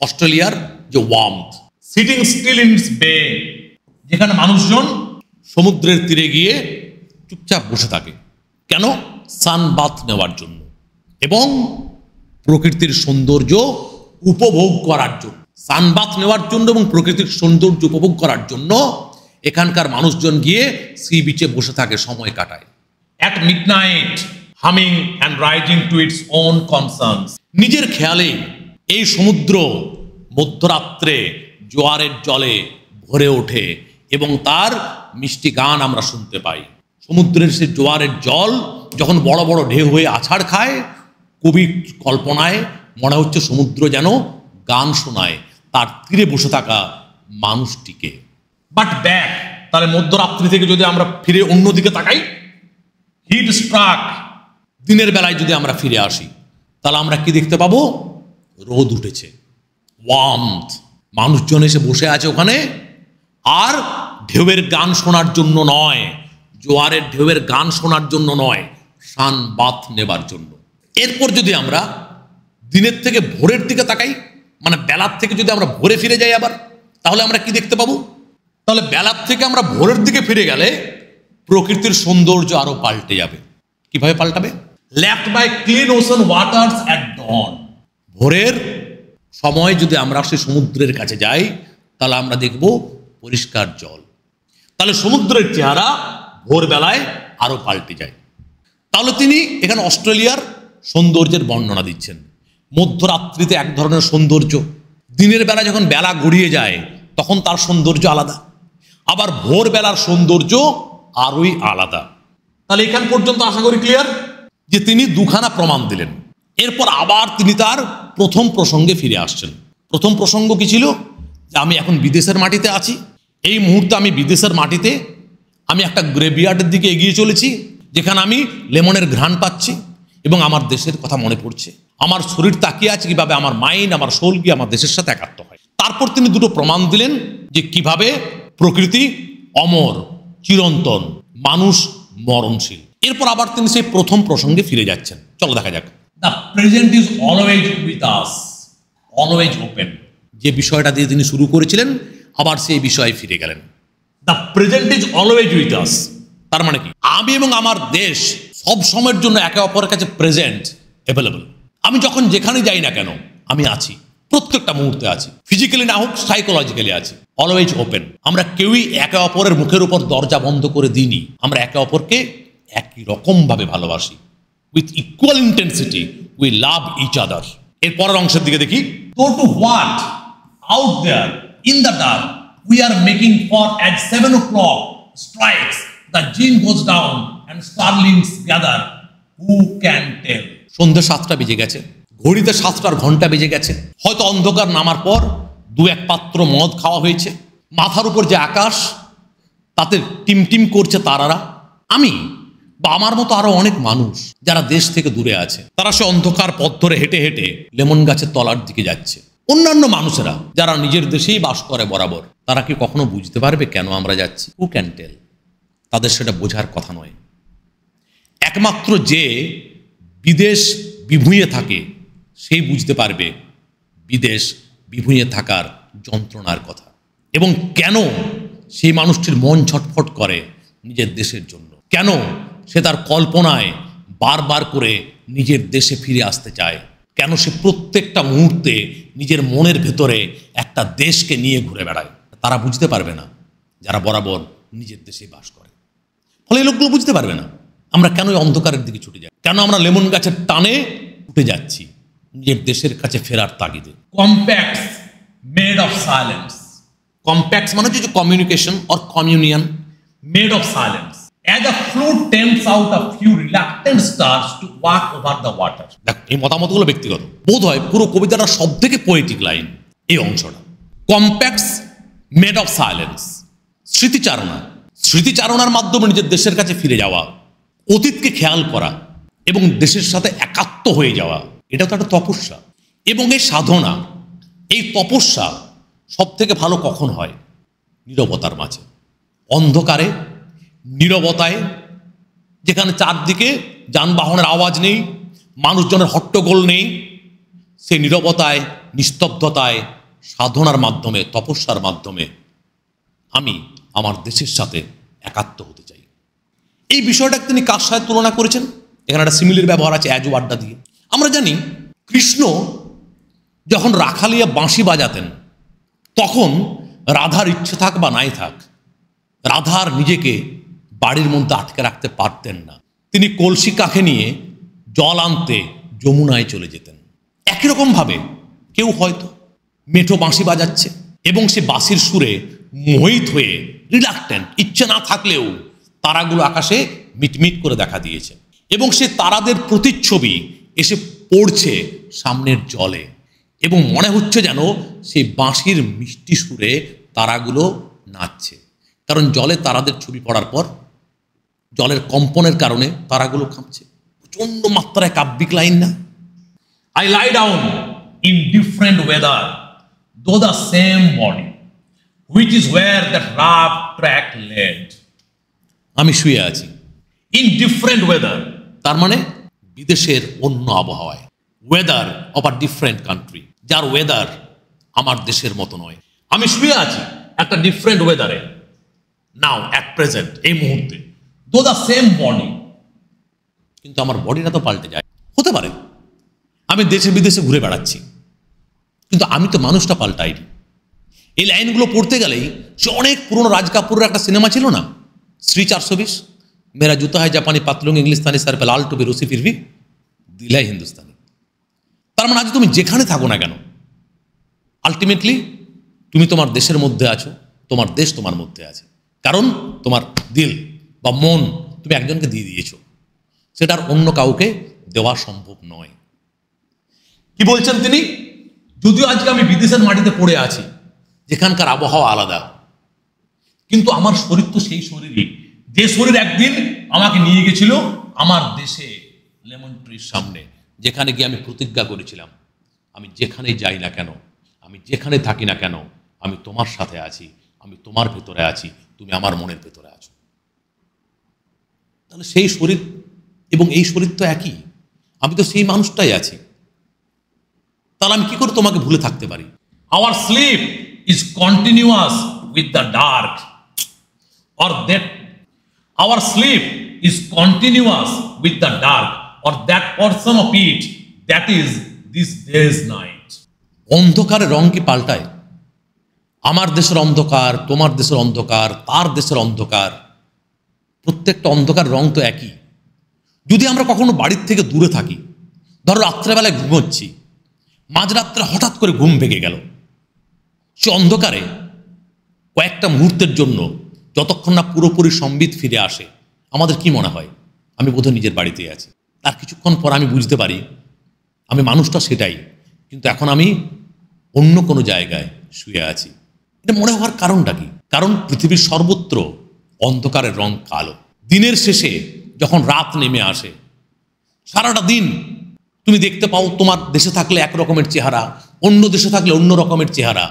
অস্ট্রেলিয়ার যে warmth. Sitting still in its bay, যেখানে মানুষজন সমুদ্রের তীরে গিয়ে চুপচাপ বসে থাকে। কেন? সানবাথ নেওয়ার জন্য এবং প্রকৃতির সৌন্দর্য উপভোগ করার জন্য। সানবাথ নেওয়ার জন্য এবং প্রকৃতির সৌন্দর্য উপভোগ করার জন্য এখানকার মানুষজন গিয়ে সি বিচে বসে থাকে, সময় কাটায়। At midnight humming and rising to its own concerns, নিজের খেয়ালে এই সমুদ্র মধ্যরাত্রে জোয়ারের জলে ভরে ওঠে এবং তার মিষ্টি গান আমরা শুনতে পাই। সমুদ্রের সে জোয়ারের জল যখন বড় বড় ঢেউ হয়ে আছাড় খায়, কবির কল্পনায় মনে হচ্ছে সমুদ্র যেন গান শোনায় তার তীরে বসে থাকা মানুষটিকে। বাট ব্যাক, তাহলে মধ্যরাত্রি থেকে যদি আমরা ফিরে অন্যদিকে তাকাই, হিট স্ট্রাক, দিনের বেলায় যদি আমরা ফিরে আসি, তাহলে আমরা কি দেখতে পাবো? রোদ উঠেছে, ওয়ার্মথ, মানুষজন এসে বসে আছে ওখানে, আর ঢেউয়ের গান শোনার জন্য নয়, জোয়ারের ঢেউয়ের গান শোনার জন্য নয়, সানবাথ নেবার জন্য। এরপর যদি আমরা দিনের থেকে ভোরের দিকে তাকাই, মানে বেলার থেকে যদি আমরা ভোরে ফিরে যাই আবার, তাহলে আমরা কি দেখতে পাবো? তাহলে বেলার থেকে আমরা ভোরের দিকে ফিরে গেলে প্রকৃতির সৌন্দর্য আরো পাল্টে যাবে। কিভাবে পাল্টাবে? Left by clean ocean waters at dawn, ভোরের সময় যদি আমরা সেই সমুদ্রের কাছে যাই, তাহলে আমরা দেখব পরিষ্কার জল। তাহলে সমুদ্রের চেহারা ভোরবেলায় আরো পাল্টে যায়। তাহলে তিনি এখানে অস্ট্রেলিয়ার সৌন্দর্যের বর্ণনা দিচ্ছেন। মধ্যরাত্রিতে এক ধরনের সৌন্দর্য, দিনের বেলা যখন বেলা গড়িয়ে যায় তখন তার সৌন্দর্য আলাদা, আবার ভোরবেলার সৌন্দর্য আরোই আলাদা। তাহলে এখান পর্যন্ত আশা করি ক্লিয়ার, যে তিনি দুখানা প্রমাণ দিলেন। এরপর আবার তিনি তার প্রথম প্রসঙ্গে ফিরে আসছেন। প্রথম প্রসঙ্গ কি ছিল? যে আমি এখন বিদেশের মাটিতে আছি, এই মুহূর্তে আমি বিদেশের মাটিতে, আমি একটা গ্রেভিয়ার্ডের দিকে এগিয়ে চলেছি, যেখানে আমি লেমনের ঘ্রাণ পাচ্ছি এবং আমার দেশের কথা মনে পড়ছে। আমার শরীর তাকিয়ে আছে কিভাবে আমার মাইন্ড, আমার সোল গিয়ে আমার দেশের সাথে একাত্ম হয়। তারপর তিনি দুটো প্রমাণ দিলেন যে কিভাবে প্রকৃতি অমর, চিরন্তন, মানুষ মরণশীল। এরপর আবার তিনি সেই প্রথম প্রসঙ্গে ফিরে যাচ্ছেন। চলো দেখা যাক। The present is always with us, always open, যে বিষয়টা দিয়ে তিনি শুরু করেছিলেন আবার সেই বিষয়ে ফিরে গেলেন। The present is always with us, তার মানে কি? আমি এবং আমার দেশ সব সময়ের জন্য একে অপরের কাছে প্রেজেন্ট, অ্যাভেলেবল। আমি যখন যেখানে যাই না কেন আমি আছি, প্রত্যেকটা মুহূর্তে আছি, ফিজিক্যালি না হোক সাইকোলজিক্যালি আছি। অলওয়েজ ওপেন, আমরা কেউই একে অপরের মুখের উপর দরজা বন্ধ করে দিইনি, আমরা একে অপরকে একই রকম ভাবে ভালোবাসি। With equal intensity we love each other. এর পরের অংশের দিকে দেখি। Go to what out there in the dark we are making for at 7 o'clock strikes the gin goes down and starlings gather, who can tell? সন্ধ্যা 7টা বেজে গেছে, ঘড়িতে 7টার ঘন্টা বেজে গেছে। হয়তো অন্ধকার নামার পর দু এক পাত্র মদ খাওয়া হয়েছে, মাথার উপর যে আকাশ তাতে টিমটিম করছে তারারা। আমি বা আমার মতো আরো অনেক মানুষ যারা দেশ থেকে দূরে আছে, তারা সে অন্ধকার পথ ধরে হেঁটে হেঁটে লেমন গাছের তলার দিকে যাচ্ছে। অন্যান্য মানুষেরা যারা নিজের দেশেই বাস করে বরাবর, তারা কি কখনো বুঝতে পারবে কেন আমরা যাচ্ছি? Who can tell? তাদের সেটা বোঝার কথা নয়। একমাত্র যে বিদেশ বিভুঁইয়ে থাকে সেই বুঝতে পারবে বিদেশ বিভুঁইয়ে থাকার যন্ত্রণার কথা, এবং কেন সেই মানুষটির মন ছটফট করে নিজের দেশের জন্য, কেন সে তার কল্পনায় বারবার করে নিজের দেশে ফিরে আসতে চায়, কেন সে প্রত্যেকটা মুহূর্তে নিজের মনের ভেতরে একটা দেশকে নিয়ে ঘুরে বেড়ায়। তারা বুঝতে পারবে না যারা বরাবর নিজের দেশে বাস করে। ফলে এই লোকগুলো বুঝতে পারবে না আমরা কেন অন্ধকারের দিকে ছুটে যাই, কেন আমরা লেমন গাছের টানে উঠে যাচ্ছি নিজের দেশের কাছে ফেরার তাগিদে। কম্প্যাক্টস মেড অফ সাইলেন্স, কম্প্যাক্টস মানে হচ্ছে communication or communion, made of silence. As a flute tempts out a few reluctant stars to walk over the water. দেখ, এই মতামতগুলো ব্যক্তিগত, বোধ হয় পুরো কবিতাটা সব থেকে পোয়েটিক লাইন এই অংশটা। কম্প্যাক্টস মেড অফ সাইলেন্স, স্মৃতিচারণা, স্মৃতিচারণার মাধ্যমে নিজের দেশের কাছে ফিরে যাওয়া, অতীতকে খেয়াল করা এবং দেশের সাথে একাত্ম হয়ে যাওয়া, এটা তো একটা তপস্যা। এবং এই সাধনা, এই তপস্যা সব থেকে ভালো কখন হয়? নীরবতার মাঝে, অন্ধকারে, নীরবতায়, যেখানে চারদিকে যানবাহনের আওয়াজ নেই, মানুষজনের হট্টগোল নেই। সেই নীরবতায়, নিস্তব্ধতায়, সাধনার মাধ্যমে, তপস্যার মাধ্যমে আমি আমার দেশের সাথে একাত্ম হতে চাই। এই বিষয়টাকে তিনি কার সাথে তুলনা করেছেন? এখানে একটা সিমিলির ব্যবহার আছে, অ্যাজু আড্ডা দিয়ে। আমরা জানি কৃষ্ণ যখন রাখালিয়া বাঁশি বাজাতেন, তখন রাধার ইচ্ছে থাক বা নাই থাক, রাধার নিজেকে বাড়ির মধ্যে আটকে রাখতে পারতেন না। তিনি কলসি কাঁখে নিয়ে জল আনতে যমুনায় চলে যেতেন। একই রকমভাবে কেউ হয়তো মেঠো বাঁশি বাজাচ্ছে এবং সে বাঁশির সুরে মোহিত হয়ে রিলাক্টেন্ট, ইচ্ছে না থাকলেও তারাগুলো আকাশে মিটমিট করে দেখা দিয়েছে এবং সে তারাদের প্রতিচ্ছবি এসে পড়ছে সামনের জলে এবং মনে হচ্ছে যেন সেই বাঁশির মিষ্টি সুরে তারাগুলো নাচছে। কারণ জলে তারাদের ছবি পড়ার পর জলের কম্পনের কারণে তারাগুলো কাঁপছে। প্রচণ্ড মাত্রায় কাব্যিক লাইন না? I lie down in different weather, though the same body, which is where that rough track led. আমি শুয়ে আছি in different weather, তার মানে বিদেশের অন্য আবহাওয়ায়, weather of a different country, যার ওয়েদার আমার দেশের মতো নয়। আমি শুয়ে আছি একটা ডিফারেন্ট ওয়েদারে, নাও অ্যাট প্রেজেন্ট, এই মুহূর্তে, দো দ্য সেম বডি, কিন্তু আমার বডিটা তো পাল্টে যায়। হতে পারে আমি দেশে বিদেশে ঘুরে বেড়াচ্ছি, কিন্তু আমি তো মানুষটা পাল্টাইনি। এই লাইনগুলো পড়তে গেলেই সে অনেক পুরনো রাজ কাপুরের একটা সিনেমা ছিল না, শ্রী 420, মেরা জুতা হয় জাপানি পাতলুং ইংলিস্তানি সার পে লাল টুপি রুসি ফিরবি দিলাই হিন্দুস্তানি। তার মানে আজ তুমি যেখানে থাকো না কেন, আলটিমেটলি তুমি তোমার দেশের মধ্যে আছো, তোমার দেশ তোমার মধ্যে আছে। কারণ তোমার দিল বা মন তুমি একজনকে দিয়ে দিয়েছো, সেটা আর অন্য কাউকে দেওয়া সম্ভব নয়। কি বলছেন তিনি? যদিও আজকে আমি বিদেশের মাটিতে পড়ে আছি, যেখানকার আবহাওয়া আলাদা, কিন্তু আমার শরীর তো সেই শরীরই, যে শরীর একদিন আমাকে নিয়ে গেছিল আমার দেশে লেমন ট্রির সামনে, যেখানে গিয়ে আমি প্রতিজ্ঞা করেছিলাম, আমি যেখানেই যাই না কেন, আমি যেখানে থাকি না কেন, আমি তোমার সাথে আছি, আমি তোমার ভেতরে আছি, তুমি আমার মনের ভেতরে আছো। তাহলে সেই শরীর এবং এই শরীর তো একই, আমি তো সেই মানুষটাই আছি। তাহলে আমি কি করে তোমাকে ভুলে থাকতে পারি? Our sleep is continuous with the dark, or that our sleep is continuous with the dark, or that portion of it that is this day's night. অন্ধকারের রং কি পাল্টায়? আমার দেশের অন্ধকার, তোমার দেশের অন্ধকার, তার দেশের অন্ধকার, প্রত্যেকটা অন্ধকার রং তো একই। যদি আমরা কখনো বাড়ির থেকে দূরে থাকি, ধরো রাত্রেবেলায় ঘুমোচ্ছি, মাঝরাত্রে হঠাৎ করে ঘুম ভেঙে গেল, সে অন্ধকারে কয়েকটা মুহূর্তের জন্য যতক্ষণ না পুরোপুরি সম্বিত ফিরে আসে, আমাদের কি মনে হয় আমি বোধহয় নিজের বাড়িতে আছি। তার কিছুক্ষণ পর আমি বুঝতে পারি আমি মানুষটা সেটাই, কিন্তু এখন আমি অন্য কোনো জায়গায় শুয়ে আছি। এটা মনে হওয়ার কারণটা কি? কারণ পৃথিবীর সর্বত্র অন্ধকারের রং কালো। দিনের শেষে যখন রাত নেমে আসে, সারাটা দিন তুমি দেখতে পাও তোমার দেশে থাকলে এক রকমের চেহারা, অন্য দেশে থাকলে অন্য রকমের চেহারা।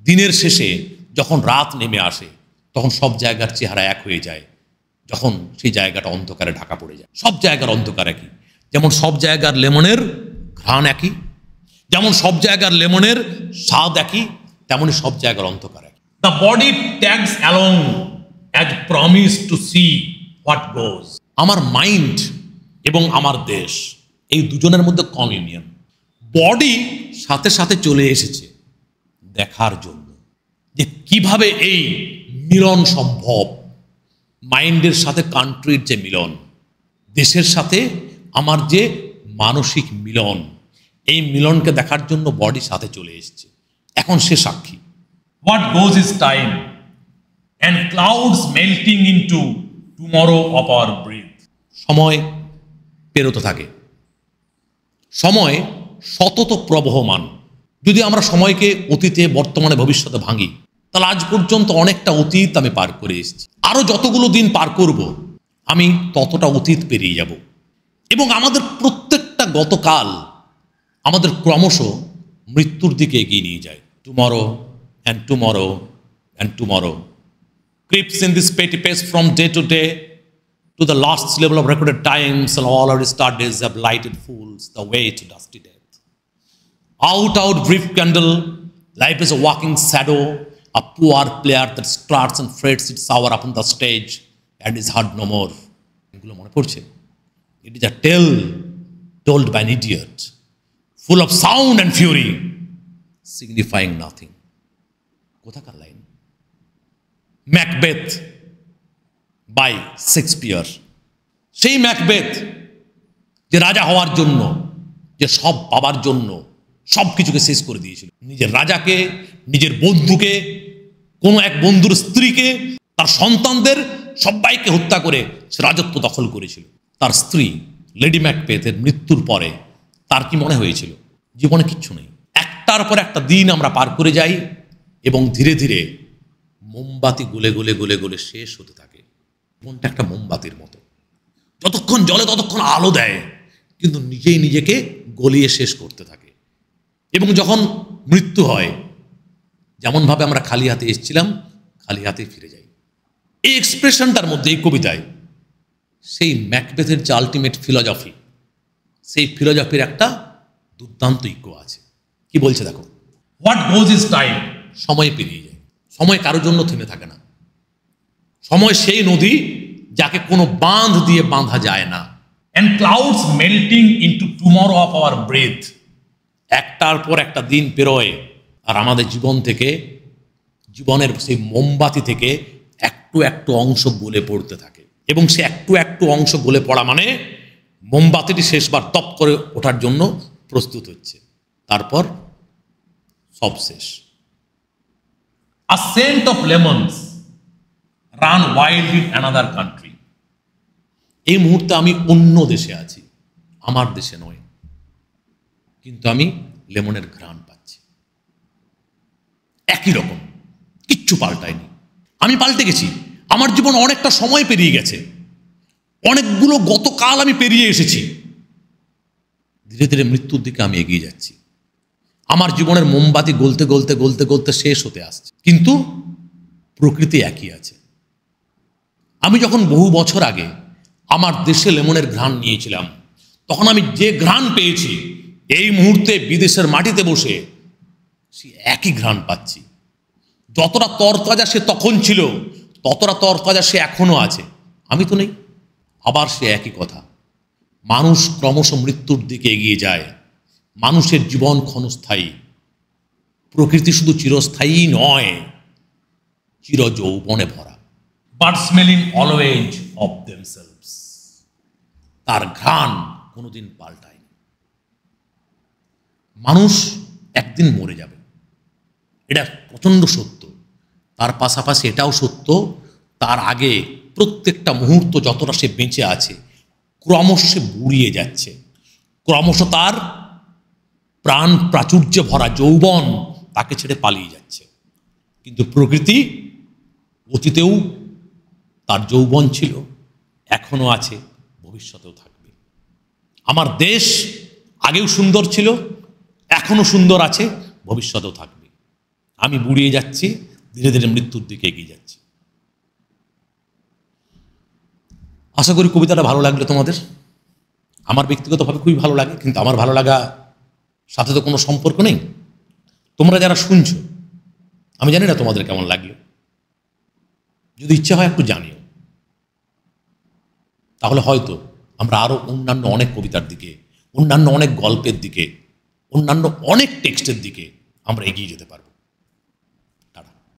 দিনের শেষে যখন রাত নেমে আসে, তখন সব জায়গার চেহারা এক হয়ে যায়। যখন সেই জায়গাটা অন্ধকারে ঢাকা পড়ে যায়, সব জায়গার অন্ধকার একই। যেমন সব জায়গার লেমনের ঘ্রাণ একই, যেমন সব জায়গার লেমনের স্বাদ একই, তেমনই সব জায়গার অন্ধকার একই। The body tags along as promise to see what goes. আমার মাইন্ড এবং আমার দেশ, এই দুজনের মধ্যে কমিউনিয়ন। বডি সাথে সাথে চলে এসেছে দেখার জন্য যে কিভাবে এই মিলন সম্ভব। মাইন্ডের সাথে কান্ট্রির যে মিলন, দেশের সাথে আমার যে মানসিক মিলন, এই মিলনকে দেখার জন্য বডি সাথে চলে এসেছে। এখন সে সাক্ষী। What goes is time and clouds melting into tomorrow of our breath. সময় পেরোতে থাকে, সময় সতত প্রবহমান। যদি আমরা সময়কে অতীতে, বর্তমানে, ভবিষ্যতে ভাঙি, তাহলে আজ পর্যন্ত অনেকটা অতীত আমি পার করে এসেছি। আরও যতগুলো দিন পার করব, আমি ততটা অতীত পেরিয়ে যাব। এবং আমাদের প্রত্যেকটা গতকাল আমাদের ক্রমশ মৃত্যুর দিকে এগিয়ে নিয়ে যায়। Tomorrow and tomorrow and tomorrow creeps in this petty pace from day to day to the last level of recorded times, and all our star days have lighted fools the way to dusty death. Out, brief candle, life is a walking shadow, a poor player that starts and frets its hour upon the stage and is heard no more. এগুলো মনে পড়ছে? It is a tale told by an idiot, full of sound and fury, signifying nothing. কোথাকার লাইন? Macbeth by Shakespeare. সেই Macbeth যে রাজা হওয়ার জন্য, যে সব পাবার জন্য সব কিছুকে শেষ করে দিয়েছিল, নিজের রাজাকে, নিজের বন্ধুকে, কোনো এক বন্ধুর স্ত্রীকে, তার সন্তানদের সবাইকে হত্যা করে সে রাজত্ব দখল করেছিল। তার স্ত্রী লেডি ম্যাকবেথের মৃত্যুর পরে তার কি মনে হয়েছিল? জীবনে কিচ্ছু নেই, একটার পর একটা দিন আমরা পার করে যাই এবং ধীরে ধীরে মোমবাতি গলে গলে গলে গলে শেষ হতে থাকে। জীবনটা একটা মোমবাতির মতো, যতক্ষণ জ্বলে ততক্ষণ আলো দেয়, কিন্তু নিজেই নিজেকে গলিয়ে শেষ করতে থাকে। এবং যখন মৃত্যু হয়, যেমনভাবে আমরা খালি হাতে এসেছিলাম খালি হাতে ফিরে যাই। এই এক্সপ্রেশনটার মধ্যে, এই কবিতায় সেই ম্যাকবেথের যে আলটিমেট ফিলসফি, সেই ফিলসফির একটা দুর্দান্ত ইকো আছে। কি বলছে দেখো, হোয়াট গোজ ইজ টাইম, সময় পেরিয়ে যায়, সময় কারোর জন্য থেমে থাকে না। সময় সেই নদী যাকে কোনো বাঁধ দিয়ে বাঁধা যায় না। And clouds melting into tomorrow of our breath, একটার পর একটা দিন পেরোয় আর আমাদের জীবন থেকে, জীবনের সেই মোমবাতি থেকে একটু একটু অংশ গলে পড়তে থাকে। এবং সে একটু একটু অংশ গলে পড়া মানে মোমবাতিটি শেষবার তপ করে ওঠার জন্য প্রস্তুত হচ্ছে, তারপর সব শেষ। A scent of lemons run wild in another country. এই মুহূর্তে আমি অন্য দেশে আছি, আমার দেশে নয়, কিন্তু আমি লেমনের ঘ্রাণ পাচ্ছি। একই রকম, কিচ্ছু পাল্টায়নি। আমি পাল্টে গেছি, আমার জীবন অনেকটা সময় পেরিয়ে গেছে, অনেকগুলো গতকাল আমি পেরিয়ে এসেছি। ধীরে ধীরে মৃত্যুর দিকে আমি এগিয়ে যাচ্ছি। আমার জীবনের মোমবাতি গলতে গলতে গলতে গলতে শেষ হতে আসছে, কিন্তু প্রকৃতি একই আছে। আমি যখন বহু বছর আগে আমার দেশে লেমনের ঘ্রাণ নিয়েছিলাম, তখন আমি যে ঘ্রাণ পেয়েছি, এই মুহূর্তে বিদেশের মাটিতে বসে সে একই ঘ্রাণ পাচ্ছি। যতটা তরতাজা সে তখন ছিল, ততটা তরতাজা সে এখনো আছে। আমি তো নেই। আবার সে একই কথা, মানুষ ক্রমশ মৃত্যুর দিকে এগিয়ে যায়, মানুষের জীবন ক্ষণস্থায়ী, প্রকৃতি শুধু চিরস্থায়ী নয়, চির যৌবনে ভরা। But smelling always of themselves, তার ঘ্রাণ কোনোদিন পাল্টায়নি। মানুষ একদিন মরে যাবে, এটা প্রচণ্ড সত্য। তার পাশাপাশি এটাও সত্য, তার আগে প্রত্যেকটা মুহূর্ত যতটা সে বেঁচে আছে, ক্রমশ সে বুড়িয়ে যাচ্ছে, ক্রমশ তার প্রাণ প্রাচুর্যে ভরা যৌবন তাকে ছেড়ে পালিয়ে যাচ্ছে। কিন্তু প্রকৃতি অতীতেও তার যৌবন ছিল, এখনো আছে, ভবিষ্যতেও থাকবে। আমার দেশ আগেও সুন্দর ছিল, এখনো সুন্দর আছে, ভবিষ্যতেও থাকবে। আমি বুড়িয়ে যাচ্ছি, ধীরে ধীরে মৃত্যুর দিকে এগিয়ে যাচ্ছি। আশা করি কবিতাটা ভালো লাগলো তোমাদের। আমার ব্যক্তিগতভাবে খুবই ভালো লাগে, কিন্তু আমার ভালো লাগা সাথে তো কোনো সম্পর্ক নেই। তোমরা যারা শুনছো, আমি জানি না তোমাদের কেমন লাগলো। যদি ইচ্ছা হয় একটু জানিও, তাহলে হয়তো আমরা আরও অন্যান্য অনেক কবিতার দিকে, অন্যান্য অনেক গল্পের দিকে, অন্যান্য অনেক টেক্সটের দিকে আমরা এগিয়ে যেতে পারবো।